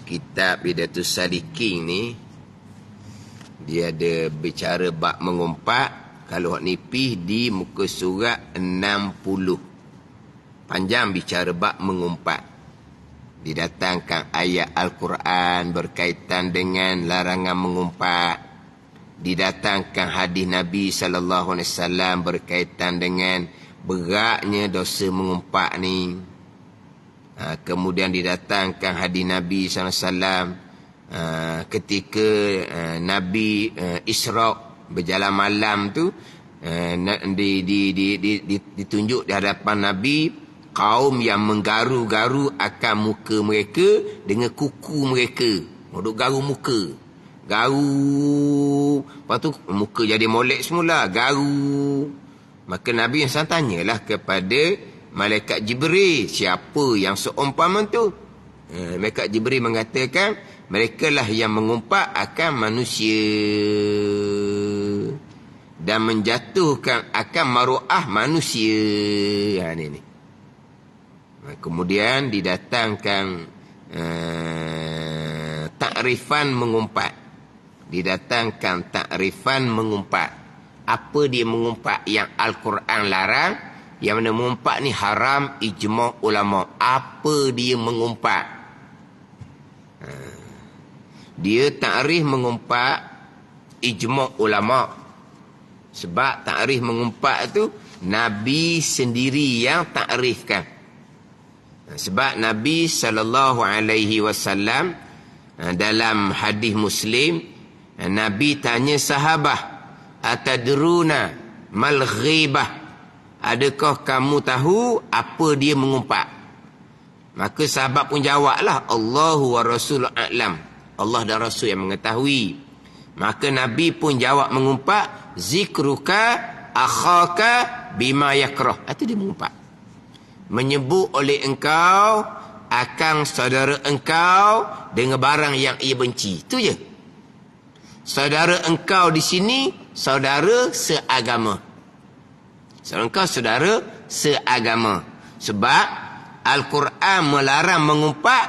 kitab Bidatus Salikin ni, dia ada bicara bab mengumpat. Kalau hak nipih di muka surat 60. Panjang bicara bab mengumpat. Didatangkan ayat Al-Quran berkaitan dengan larangan mengumpat. Didatangkan hadis Nabi SAW berkaitan dengan beratnya dosa mengumpat ni. Kemudian didatangkan hadis Nabi SAW ketika Nabi Isra berjalan malam tu, ditunjuk di hadapan Nabi kaum yang menggaru-garu akan muka mereka dengan kuku mereka. Duk garu muka. Garu. Lepas tu muka jadi molek semula. Garu. Maka Nabi SAW tanyalah kepada Malaikat Jibril, siapa yang seumpama tu? Malaikat Jibril mengatakan, mereka lah yang mengumpat akan manusia dan menjatuhkan akan maruah manusia. Ini. Kemudian didatangkan takrifan mengumpat. Didatangkan takrifan mengumpat. Apa dia mengumpat yang Al-Quran larang? Yang mana mengumpat ni haram ijma' ulama. Apa dia mengumpat? Dia takrif mengumpat ijma' ulama. Sebab takrif mengumpat tu Nabi sendiri yang takrifkan. Sebab Nabi SAW dalam hadis Muslim, Nabi tanya sahabat, atadruna mal ghibah? Adakah kamu tahu apa dia mengumpat? Maka sahabat pun jawablah, Allahu wa Rasuluh a'lam. Allah dan Rasul yang mengetahui. Maka Nabi pun jawab mengumpat, zikruka akhaka bima yakrah. Itu dia mengumpat. Menyebut oleh engkau akan saudara engkau dengan barang yang ia benci. Itu je. Saudara engkau di sini saudara seagama. Saudara engkau saudara seagama. Sebab Al-Quran melarang mengumpat,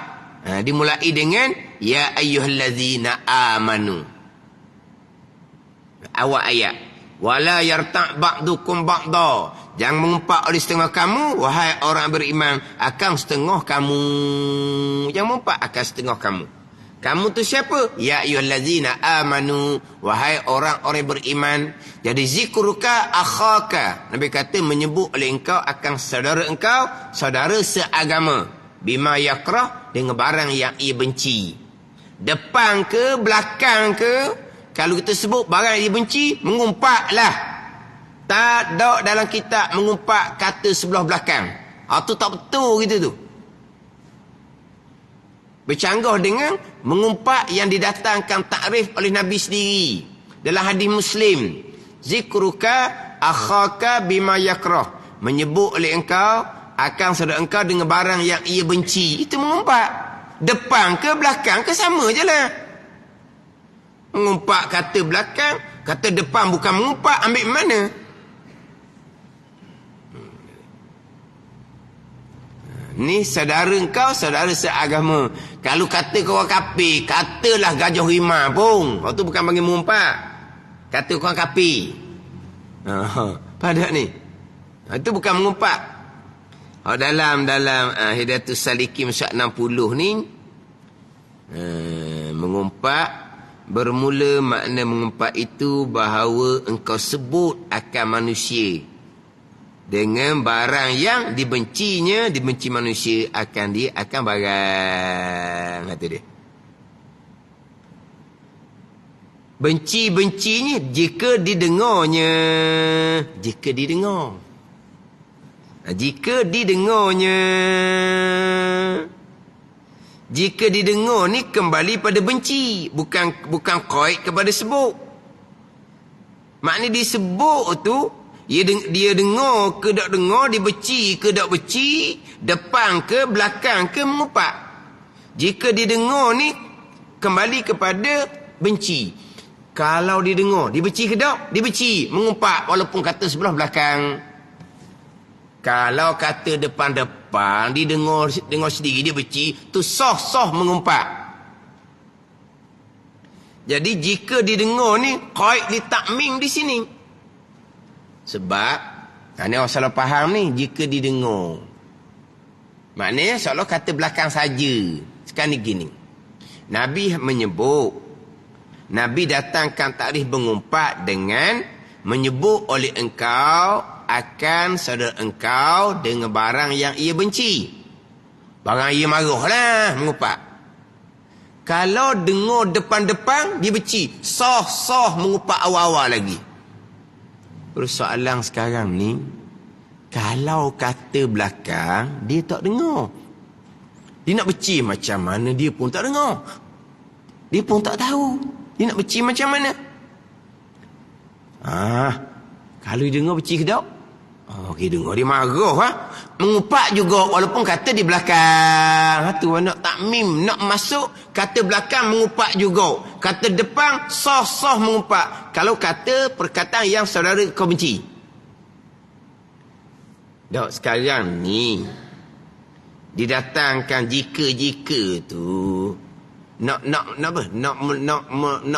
dimulai dengan ya ayyuhallazina amanu. Awal ayat. Wala yarta' ba'dukum ba'da. Jangan mengumpat oleh setengah kamu, wahai orang beriman, akan setengah kamu. Jangan mengumpat akan setengah kamu. Kamu tu siapa? Ya ayyuhallazina amanu, wahai orang-orang beriman. Jadi zikruka akhaka. Nabi kata menyebut oleh engkau akan saudara engkau, saudara seagama. Bima yakrah, dengan barang yang ia benci. Depan ke, belakang ke, kalau kita sebut barang yang ia benci, mengumpatlah. Tak ada dalam kitab mengumpat kata sebelah belakang. Itu tak betul gitu tu. Bercanggah dengan mengumpat yang didatangkan takrif oleh Nabi sendiri. Dalam hadis Muslim, zikruka akhaka bima yakrah. Menyebut oleh engkau akan saudara engkau dengan barang yang ia benci. Itu mengumpat. Depan ke belakang ke sama je lah. Mengumpat kata belakang, kata depan bukan mengumpat, ambil mana? Ni saudara engkau, saudara seagama. Kalau kata kau orang kafir, katalah gajah rimah pun. Waktu bukan panggil mengumpat. Kata kau orang kafir. Pada ni. Itu bukan mengumpat. Dalam Hidayatus Salikin Surat 60 ni, mengumpat, bermula makna mengumpat itu bahawa engkau sebut akan manusia dengan barang yang dibenci manusia akan barang. Kata dia. Benci-bencinya jika didengarnya. Jika didengar. Jika didengarnya. Jika didengar ni kembali pada benci. Bukan qaid kepada sebut. Maknanya disebut tu, dia dengar ke tak dengar, dia benci ke tak benci, depan ke belakang ke mengumpat. Jika didengar ni kembali kepada benci. Kalau didengar, dibenci ke tak? Dibenci, mengumpat walaupun kata sebelah belakang. Kalau kata depan-depan, dengar sendiri dia benci, tu sah mengumpat. Jadi jika didengar ni qaid li ta'mim di sini. Sebab ni orang salah faham ni, jika didengar. Maknanya seolah kata belakang saja. Sekarang ni gini. Nabi menyebut, Nabi datangkan takrif mengumpat dengan menyebut oleh engkau akan saudara engkau dengan barang yang ia benci. Barang ia marah lah mengupak. Kalau dengar depan-depan, dia benci. Soh mengupak awal-awal lagi. Persoalan sekarang ni, kalau kata belakang, dia tak dengar. Dia nak benci macam mana, dia pun tak dengar. Dia pun tak tahu. Dia nak benci macam mana. Kalau dia dengar benci ke tak? Okey, dengar dia marah ha? Mengupak juga walaupun kata di belakang. Tu nak takmim, nak masuk kata belakang mengupak juga. Kata depan soh mengupak. Kalau kata perkataan yang saudara kau benci. Dok sekarang ni didatangkan jika-jika tu nak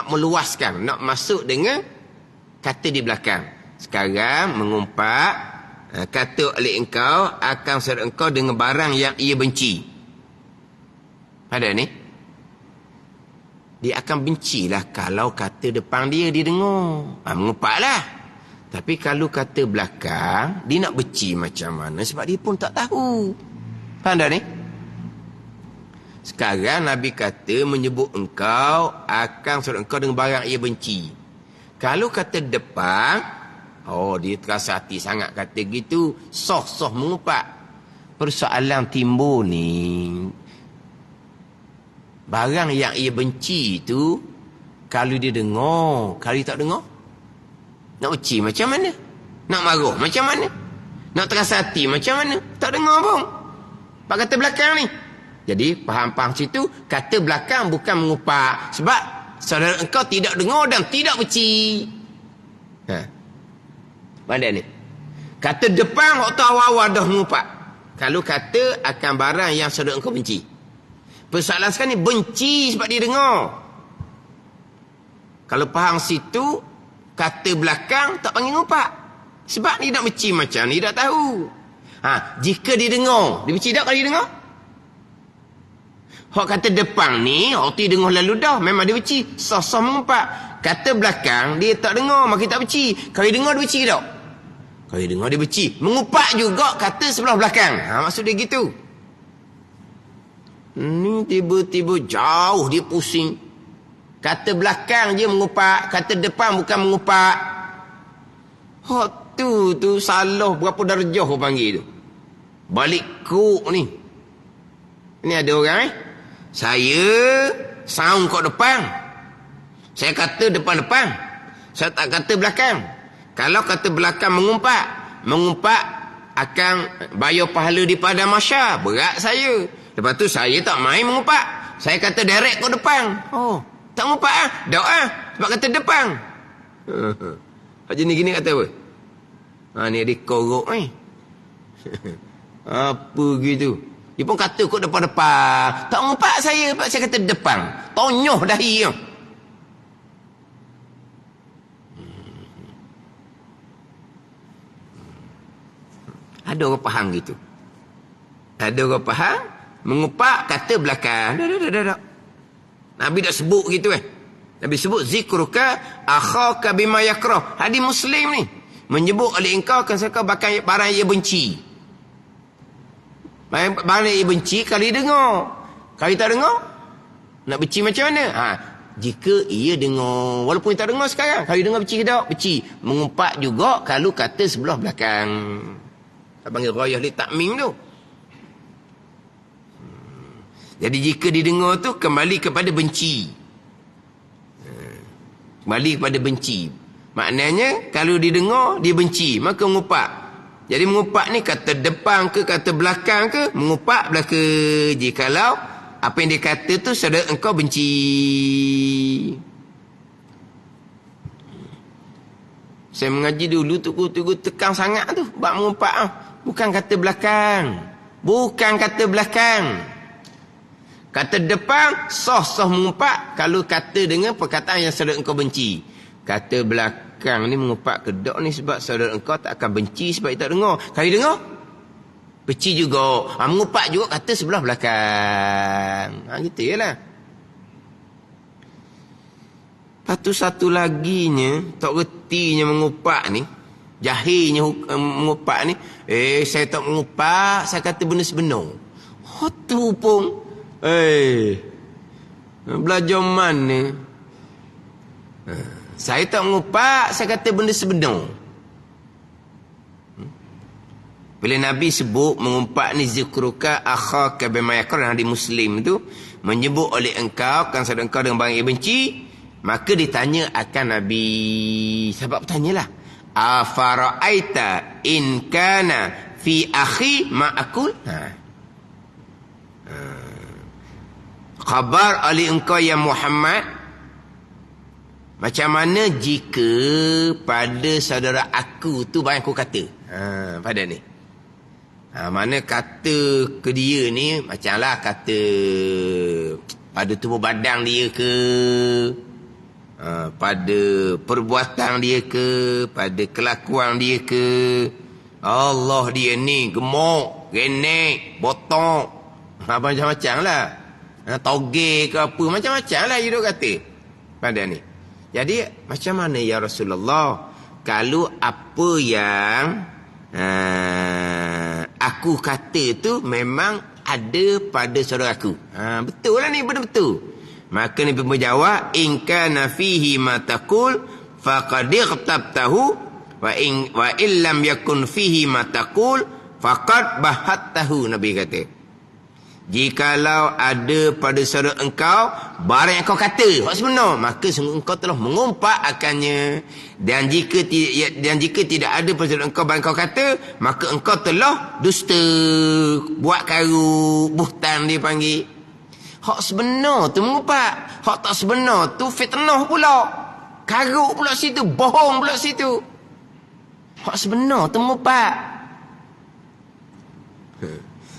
meluaskan, nak masuk dengan kata di belakang. Sekarang mengumpat, kata oleh engkau akan saudara engkau dengan barang yang ia benci. Pada ni dia akan bencilah kalau kata depan dia dengar. Mengumpatlah. Tapi kalau kata belakang, dia nak benci macam mana sebab dia pun tak tahu. Faham tak ni? Sekarang Nabi kata menyebut engkau akan saudara engkau dengan barang ia benci. Kalau kata depan, dia terasa hati sangat kata gitu, soh mengupak. Persoalan timbul ni, barang yang ia benci tu, kalau dia dengar, kalau dia tak dengar, nak benci macam mana? Nak marah macam mana? Nak terasa hati macam mana? Tak dengar pun. Pak kata belakang ni. Jadi faham situ, kata belakang bukan mengupak. Sebab saudara engkau tidak dengar dan tidak benci. Mana ni? Kata depan waktu awal-awal dah mengupak. Kalau kata akan barang yang saudara engkau benci. Persoalan sekarang ni benci sebab dia dengar. Kalau faham situ, kata belakang tak panggil mengupak. Sebab dia nak benci macam ni, dia tak tahu. Jika dia dengar, dia benci tak kalau dia dengar? Hak kata depan ni, dia dengar lalu dah, memang dia benci. Soh mengumpat. Kata belakang, dia tak dengar, maka tak benci. Kalau dia dengar, dia benci tak? Kalau dia dengar, dia benci. Mengumpat juga kata sebelah belakang. Maksud dia gitu. Ni tiba-tiba jauh dia pusing. Kata belakang je mengumpat, kata depan bukan mengumpat. Hak tu salah berapa darjah orang panggil tu. Balik kuk ni. Ini ada orang saya sound kat depan. Saya kata depan-depan. Saya tak kata belakang. Kalau kata belakang mengumpat akan bayar pahala di padang mahsyar. Berat saya. Lepas tu saya tak main mengumpat. Saya kata direct kat depan. Tak mengumpat Tak sebab kata depan. Macam ni gini kata apa? Ni ada korok ni. Apa gitu. Dia pun kata kot depan-depan. Tak mengumpat saya. Sebab saya kata depan. Tonyoh dahi tu. Ada orang faham gitu. Ada orang faham. Mengumpat kata belakang. Dah. Nabi dah sebut gitu Nabi sebut zikruka akhaka bima yakrah. Hadis Muslim ni. Menyebut oleh engkau akan sekau barang ia benci. Barang ia benci kalau dia dengar. Kalau dia tak dengar, nak benci macam mana? Jika ia dengar, walaupun dia tak dengar sekarang, kalau dia dengar benci ke tak? Benci. Mengumpat juga kalau kata sebelah belakang. Kita panggil rayah li takmim tu. Jadi jika didengar tu kembali kepada benci. Kembali kepada benci. Maknanya kalau didengar dia benci, maka mengumpat. Jadi mengumpat ni kata depan ke kata belakang ke, mengumpat belaka. Jikalau apa yang dia kata tu saudara engkau benci. Saya mengaji dulu tu tekan sangat tu bab mengumpat. Bukan kata belakang. Bukan kata belakang. Kata depan, soh mengumpat kalau kata dengan perkataan yang saudara engkau benci. Kata belakang ni mengumpat kedok ni sebab saudara engkau tak akan benci sebab dia tak dengar. Kalau dia dengar, benci juga. Mengumpat juga kata sebelah belakang. Gitu je lah. Lepas tu satu laginya, tak retinya mengumpat ni, jahilnya mengumpat ni, saya tak mengumpat, saya kata benda sebenar. Tu pun. Belajar mana? Saya tak mengumpat, saya kata benda sebenar. Bila Nabi sebut mengumpat ni zikruka akhaka bima yakrah, hadis Muslim tu menyebut oleh engkau kan saudara engkau dengan barang yang benci, maka ditanya akan Nabi. Sahabat bertanyalah, afara'aita in kana fi akhi ma'akul? Khabar oleh engkau ya Muhammad, macam mana jika pada saudara aku tu banyak aku kata. Pada ni. Mana kata ke dia ni, macamlah kata pada tubuh badan dia ke, pada perbuatan dia ke, pada kelakuan dia ke. Allah dia ni gemuk, genek, botok. Macam-macam lah. Toge ke apa, macam-macam lah dia duk kata. Pada ni. Jadi macam mana ya Rasulullah, kalau apa yang aku kata tu memang ada pada saudara aku. Betul lah ni, benar betul. Maka Nabi menjawab, in kana fihi ma taqul faqad ightabtahu wa in lam yakun fihi ma taqul faqad bahattahu. Nabi kata, jikalau ada pada saudara engkau barang yang kau kata hak sebenar, maka sungguh engkau telah mengumpat akannya. Dan jika tidak ada pada saudara engkau barang yang kau kata, maka engkau telah dusta, buat karu, buhtan dia panggil. Hak sebenar tu mengumpat, hak tak sebenar tu fitnah pula, karuk pula situ, bohong pula situ. Hak sebenar tu mengumpat.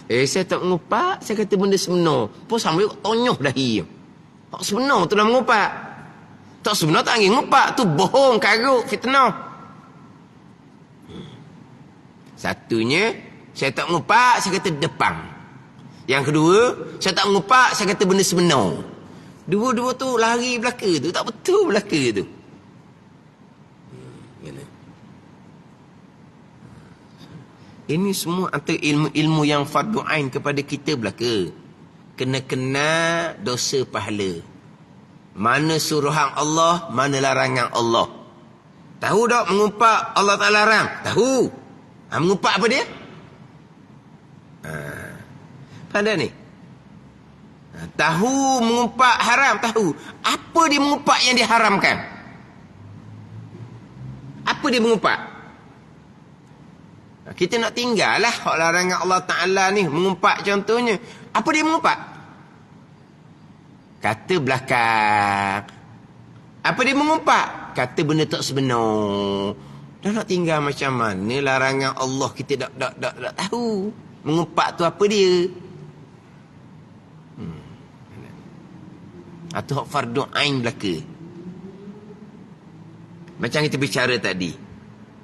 Saya tak mengumpat, saya kata benda sebenar. Pun sambil tonyoh dahi. Tak sebenar tu dah mengumpat. Tak sebenar tak angin mengumpat. Tu bohong, karuk, fitnah. Satunya, saya tak mengumpat, saya kata depan. Yang kedua, saya tak mengumpat, saya kata benda sebenar. Dua-dua tu lari belaka tu. Tak betul belaka tu. Ini semua antara ilmu-ilmu yang fardu ain kepada kita belaka. Kena-kena dosa pahala. Mana suruhan Allah, mana larangan Allah. Tahu tak mengumpat Allah tak larang? Tahu. Mengumpat apa dia? Pada ni. Tahu mengumpat haram, tahu. Apa dia mengumpat yang diharamkan? Apa dia mengumpat? Kita nak tinggal lah hak larangan Allah Ta'ala ni, mengumpat contohnya. Apa dia mengumpat? Kata belakang. Apa dia mengumpat? Kata benda tak sebenar. Dah nak tinggal macam mana larangan Allah, kita tak tahu. Mengumpat tu apa dia? Atau hak fardu ain belaka. Macam kita bicara tadi.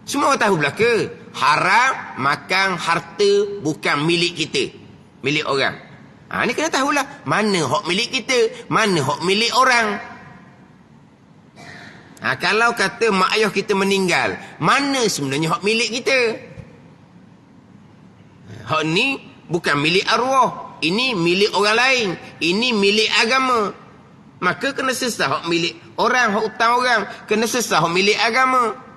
Semua orang tahu belaka. Haram makan harta bukan milik kita, milik orang. Ni kena tahulah mana hak milik kita, mana hak milik orang. Kalau kata mak ayah kita meninggal, mana sebenarnya hak milik kita? Hak ni bukan milik arwah, ini milik orang lain, ini milik agama. Maka kena sesah hak milik orang, hak hutang orang, kena sesah hak milik agama.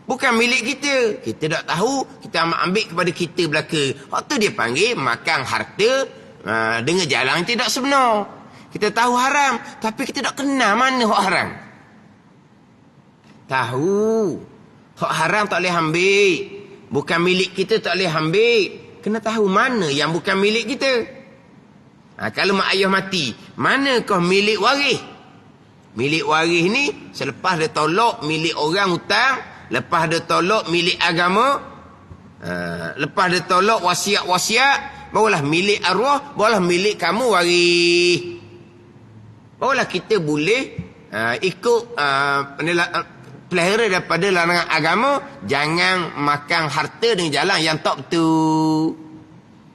Bukan milik kita. Kita tak tahu, kita ambil kepada kita belaka. Waktu dia panggil makan harta dengan jalan yang tidak sebenar. Kita tahu haram, tapi kita tak kenal mana hak haram. Tahu hak haram tak boleh ambil, bukan milik kita tak boleh ambil. Kena tahu mana yang bukan milik kita. Kalau mak ayah mati, manakah milik waris? Milik waris ni selepas dia tolak milik orang hutang, lepas dia tolak milik agama, lepas dia tolak wasiat-wasiat, barulah milik arwah, barulah milik kamu waris. Barulah kita boleh ikut pelihara daripada larangan agama. Jangan makan harta dengan jalan yang tak betul.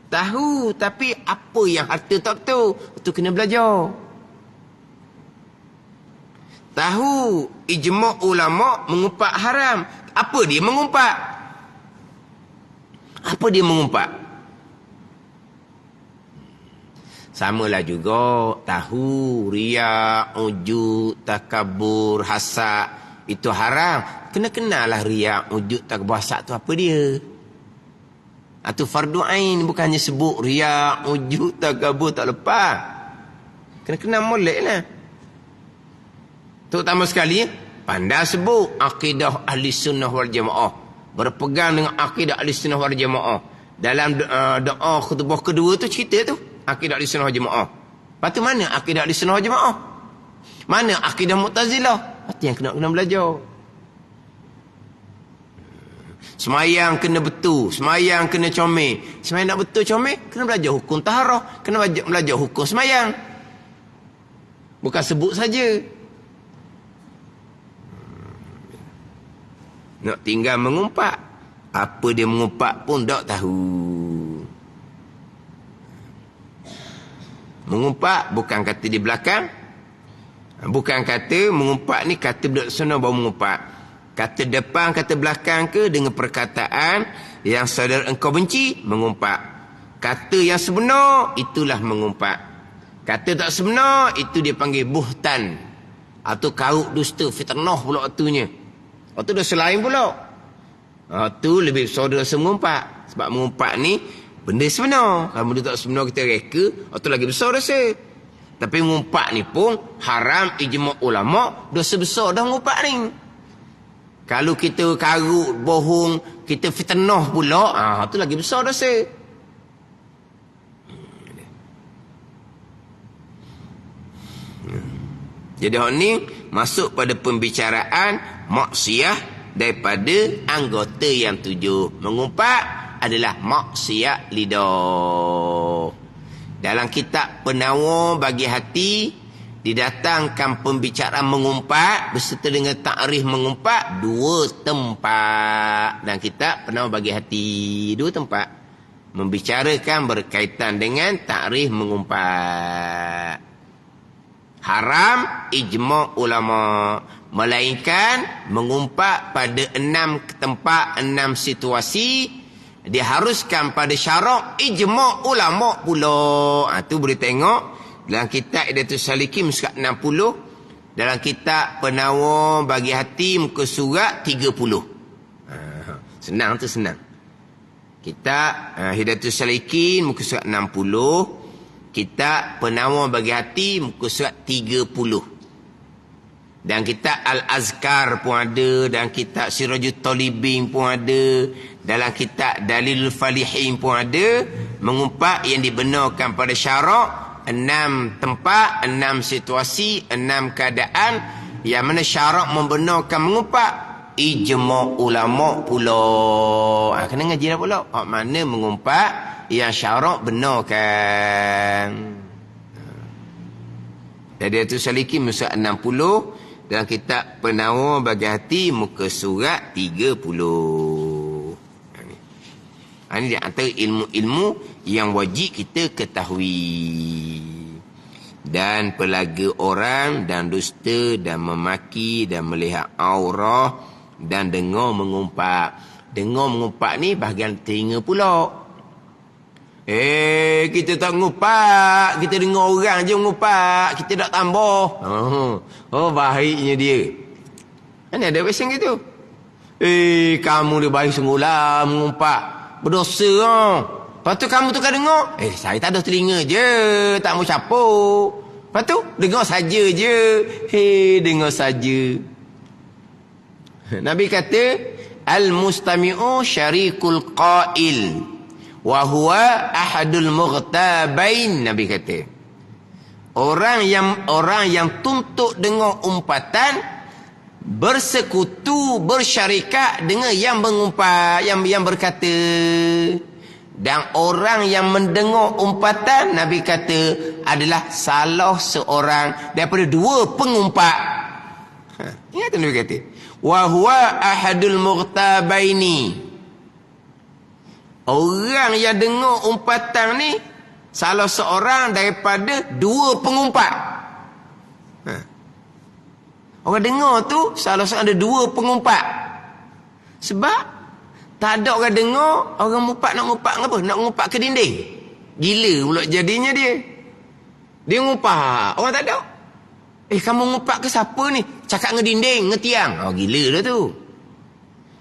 Tahu, tapi apa yang harta tak betul, itu kena belajar. Tahu ijma' ulama' mengumpat haram. Apa dia mengumpat? Apa dia mengumpat? Samalah juga tahu, riak, ujub, takabur, hasad itu haram. Kena kenallah riak, ujub, takabur, hasad tu apa dia. Itu fardu ain, bukannya sebut riak, ujub, takabur tak lepas. Kena kenal molek lah. Terutama sekali pandai sebut akidah ahli sunnah wal jamaah. Berpegang dengan akidah ahli sunnah wal jamaah. Dalam doa khutbah kedua tu cerita tu akidah ahli sunnah wal jamaah. Lepas tu mana akidah ahli sunnah wal jamaah? Mana akidah Mu'tazilah? Itu yang kena belajar. Semayang kena betul, semayang kena comel. Semayang nak betul comel, kena belajar hukum taharah, kena belajar hukum semayang. Bukan sebut saja. Nak tinggal mengumpat. Apa dia mengumpat pun tak tahu. Mengumpat bukan kata di belakang. Bukan kata mengumpat ni kata budak sana baru mengumpat. Kata depan, kata belakang ke dengan perkataan yang saudara engkau benci, mengumpat. Kata yang sebenar, itulah mengumpat. Kata tak sebenar, itu dia panggil buhtan. Atau karuk dusta, fitnah pula waktunya. Waktu dosa lain pula. Itu lebih besar dosa mengumpat. Sebab mengumpat ni benda sebenar. Kalau benda tak sebenar kita reka, itu lagi besar dosa. Tapi mengumpat ni pun haram ijma' ulama', dosa besar dah mengumpat ni. Kalau kita karut, bohong, kita fitnah pula, itu lagi besar dosa. Jadi hak ni masuk pada pembicaraan maksiat daripada anggota yang 7. Mengumpat adalah maksiat lidah. Dalam kitab Penawar bagi hati didatangkan pembicaraan mengumpat beserta dengan takrif mengumpat 2 tempat. Dan kitab Penawar bagi hati 2 tempat membicarakan berkaitan dengan takrif mengumpat. Haram ijma' ulama, melainkan mengumpat pada 6 tempat, 6 situasi diharuskan pada syarak ijma' ulama pula. Tu boleh tengok dalam kitab Hidayatus Salikin muka 60, dalam kitab Penawar bagi hati muka surat 30. Senang tu senang. Kitab Hidayatus Salikin muka surat 60, kitab Penawar bagi hati muka surat 30. Dan kitab Al-Azkar pun ada, dan kitab Sirajut Talibin pun ada, dalam kitab Dalilul Falihin pun ada, mengumpat yang dibenarkan pada syarak 6 tempat, 6 situasi, 6 keadaan yang mana syarak membenarkan mengumpat ijma' ulama' pula. Kena ngaji dah pula. Mana mengumpat yang syarak benarkan. Jadi itu Salikin muka 60, dalam kitab Penawar bagi hati muka surat 30. Ini di antara ilmu-ilmu yang wajib kita ketahui. Dan pelaga orang, dan dusta, dan memaki, dan melihat aurah, dan dengar mengumpat. Dengar mengumpat ni bahagian telinga pula. Kita tak ngumpat, kita dengar orang je ngumpat, kita tak tambah. Oh baiknya dia. Mana ada pesan gitu? Kamu dia baik sungguhlah mengumpat. Berdosa lah. Lepas tu kamu tu kan dengar, saya tak ada telinga je, tak mau capuk. Lepas tu dengar saja je. Dengar saja. Nabi kata, al-mustami'u syarikul qail wa huwa ahadul mughtabain. Nabi kata, orang yang tuntut dengar umpatan bersekutu, bersyarikat dengan yang mengumpat, yang berkata. Dan orang yang mendengar umpatan, Nabi kata, adalah salah seorang daripada 2 pengumpat. Ingat Nabi kata, wa huwa ahadul mughtabaini. Orang yang dengar umpatan ni salah seorang daripada 2 pengumpat. Orang dengar tu salah seorang ada 2 pengumpat. Sebab tak ada orang dengar, orang ngumpat nak ngumpat apa? Nak ngumpat ke dinding. Gila pula jadinya dia. Dia ngumpat. Orang tak ada. Kamu ngumpat ke siapa ni? Cakap dengan dinding, dengan tiang. Oh, gila dah tu.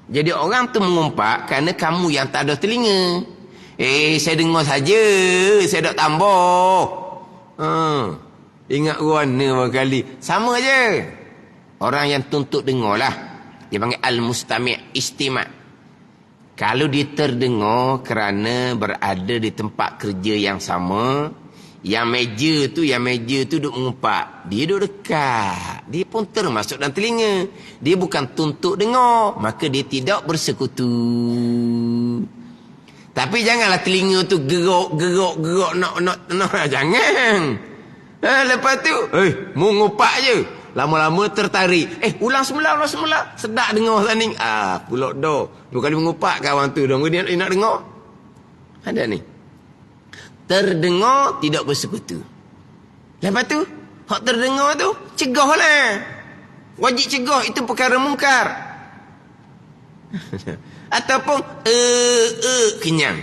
Jadi orang tu mengumpat kerana kamu yang tak ada telinga. Saya dengar saja. Saya tak tambah. Ingat warna berkali. Sama je. Orang yang tuntut dengar lah. Dia panggil al-mustami' istima'. Kalau dia terdengar kerana berada di tempat kerja yang sama, yang meja tu duduk mengumpat. Dia duduk dekat. Dia pun termasuk dalam telinga. Dia bukan tuntut dengar. Maka dia tidak bersekutu. Tapi janganlah telinga tu gerok nak. Jangan. Lepas tu, mengumpat je. Lama-lama tertarik. Ulang semula. Sedap dengar saning. Pulak dah. 2 kali mengumpat kawan tu. Dia nak dengar. Ada ni. Terdengar, tidak bersekutu. Lepas tu, hak terdengar tu, cegah lah. Wajib cegah, itu perkara mungkar. Ataupun, kenyang.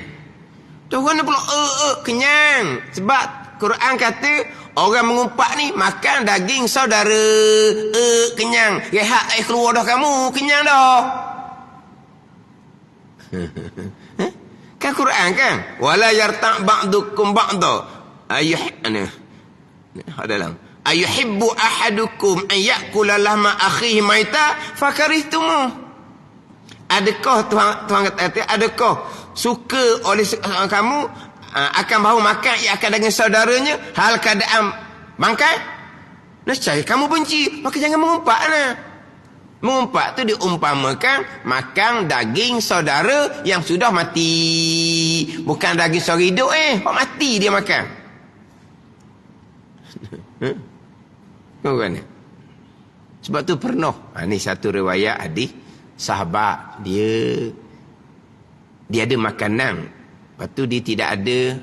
Tuhan pula, kenyang. Sebab Quran kata, orang mengumpat ni makan daging saudara. Kenyang. Rehat keluar dah kamu. Kenyang dah. Kan Quran kan? Wala yarta' ba'dukum ba'da. Ayuhibbu ahadukum an ya'kula lahma akhihi maita fakarihtumu. Adakah Tuhan kata, adakah suka oleh kamu akan bahu makan ia akan daging saudaranya hal keadaan bangkai? Nescaya kamu benci, maka jangan mengumpat lah. Mengumpat tu diumpamakan makan daging saudara yang sudah mati. Bukan daging saudara hidup mati dia makan. Bukan. Sebab tu pernah. Ni satu riwayat hadis sahabat dia ada makanan. Lepas tu dia tidak ada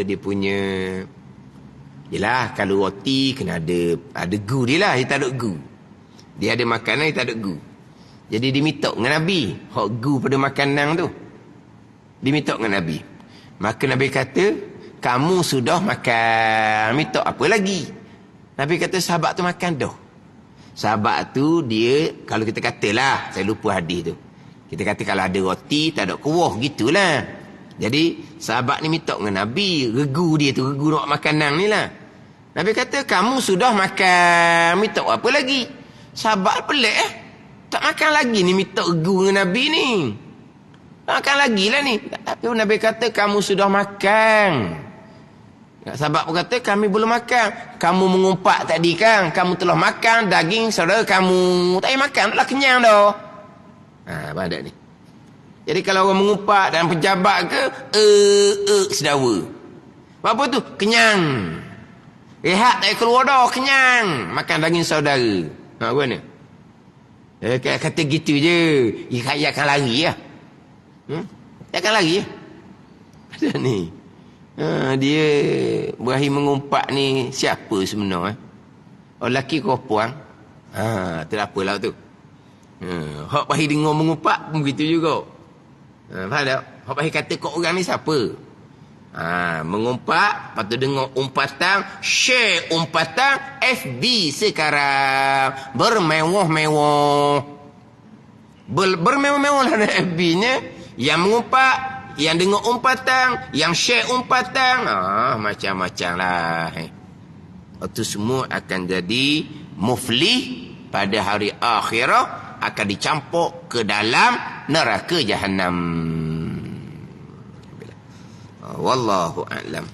dia punya. Yelah, kalau roti kena ada gu dia lah, dia tak ada gu. Dia ada makanan, dia tak ada gu. Jadi dia minta dengan Nabi. Hak gu pada makanan tu. Dia minta dengan Nabi. Maka Nabi kata, kamu sudah makan. Minta apa lagi? Nabi kata, sahabat tu makan dah. Sahabat tu dia, kalau kita katalah, saya lupa hadis tu. Kita kata kalau ada roti, tak ada kuah, gitulah. Jadi, sahabat ni minta dengan Nabi. Regu dia tu, regu nak makanan ni lah. Nabi kata, kamu sudah makan. Minta apa lagi? Sahabat pelik tak makan lagi ni, minta regu dengan Nabi ni. Tak makan lagi lah ni. Tapi Nabi kata kamu sudah makan. Sahabat pun kata kami belum makan. Kamu mengumpat tadi kan, kamu telah makan daging saudara kamu. Tak payah makan, taklah kenyang dah. Pada ni. Jadi kalau orang mengumpat dan pejabat ke, sedawa. Apa tu? Kenyang. Rehat tak keluar dah, kenyang. Makan daging saudara. Apa ni? Kata gitu je. Ia akan lari lah. Dia akan lari lah. Ada ni. Dia berakhir mengumpat ni siapa sebenarnya? Lelaki ke perempuan? Tak apalah tu. Hak berakhir dengar mengumpat pun begitu juga. Faham tak? Hak berakhir kata kau orang ni siapa? Mengumpat, lepas tu dengar umpatan, share umpatan FB sekarang. Bermewah-mewah. Bermewah-mewah lah FB-nya. Yang mengumpat, yang dengar umpatan, yang share umpatan. Macam-macam lah. Itu semua akan jadi muflih pada hari akhirah, akan dicampur ke dalam neraka Jahannam. Wallahu a'lam.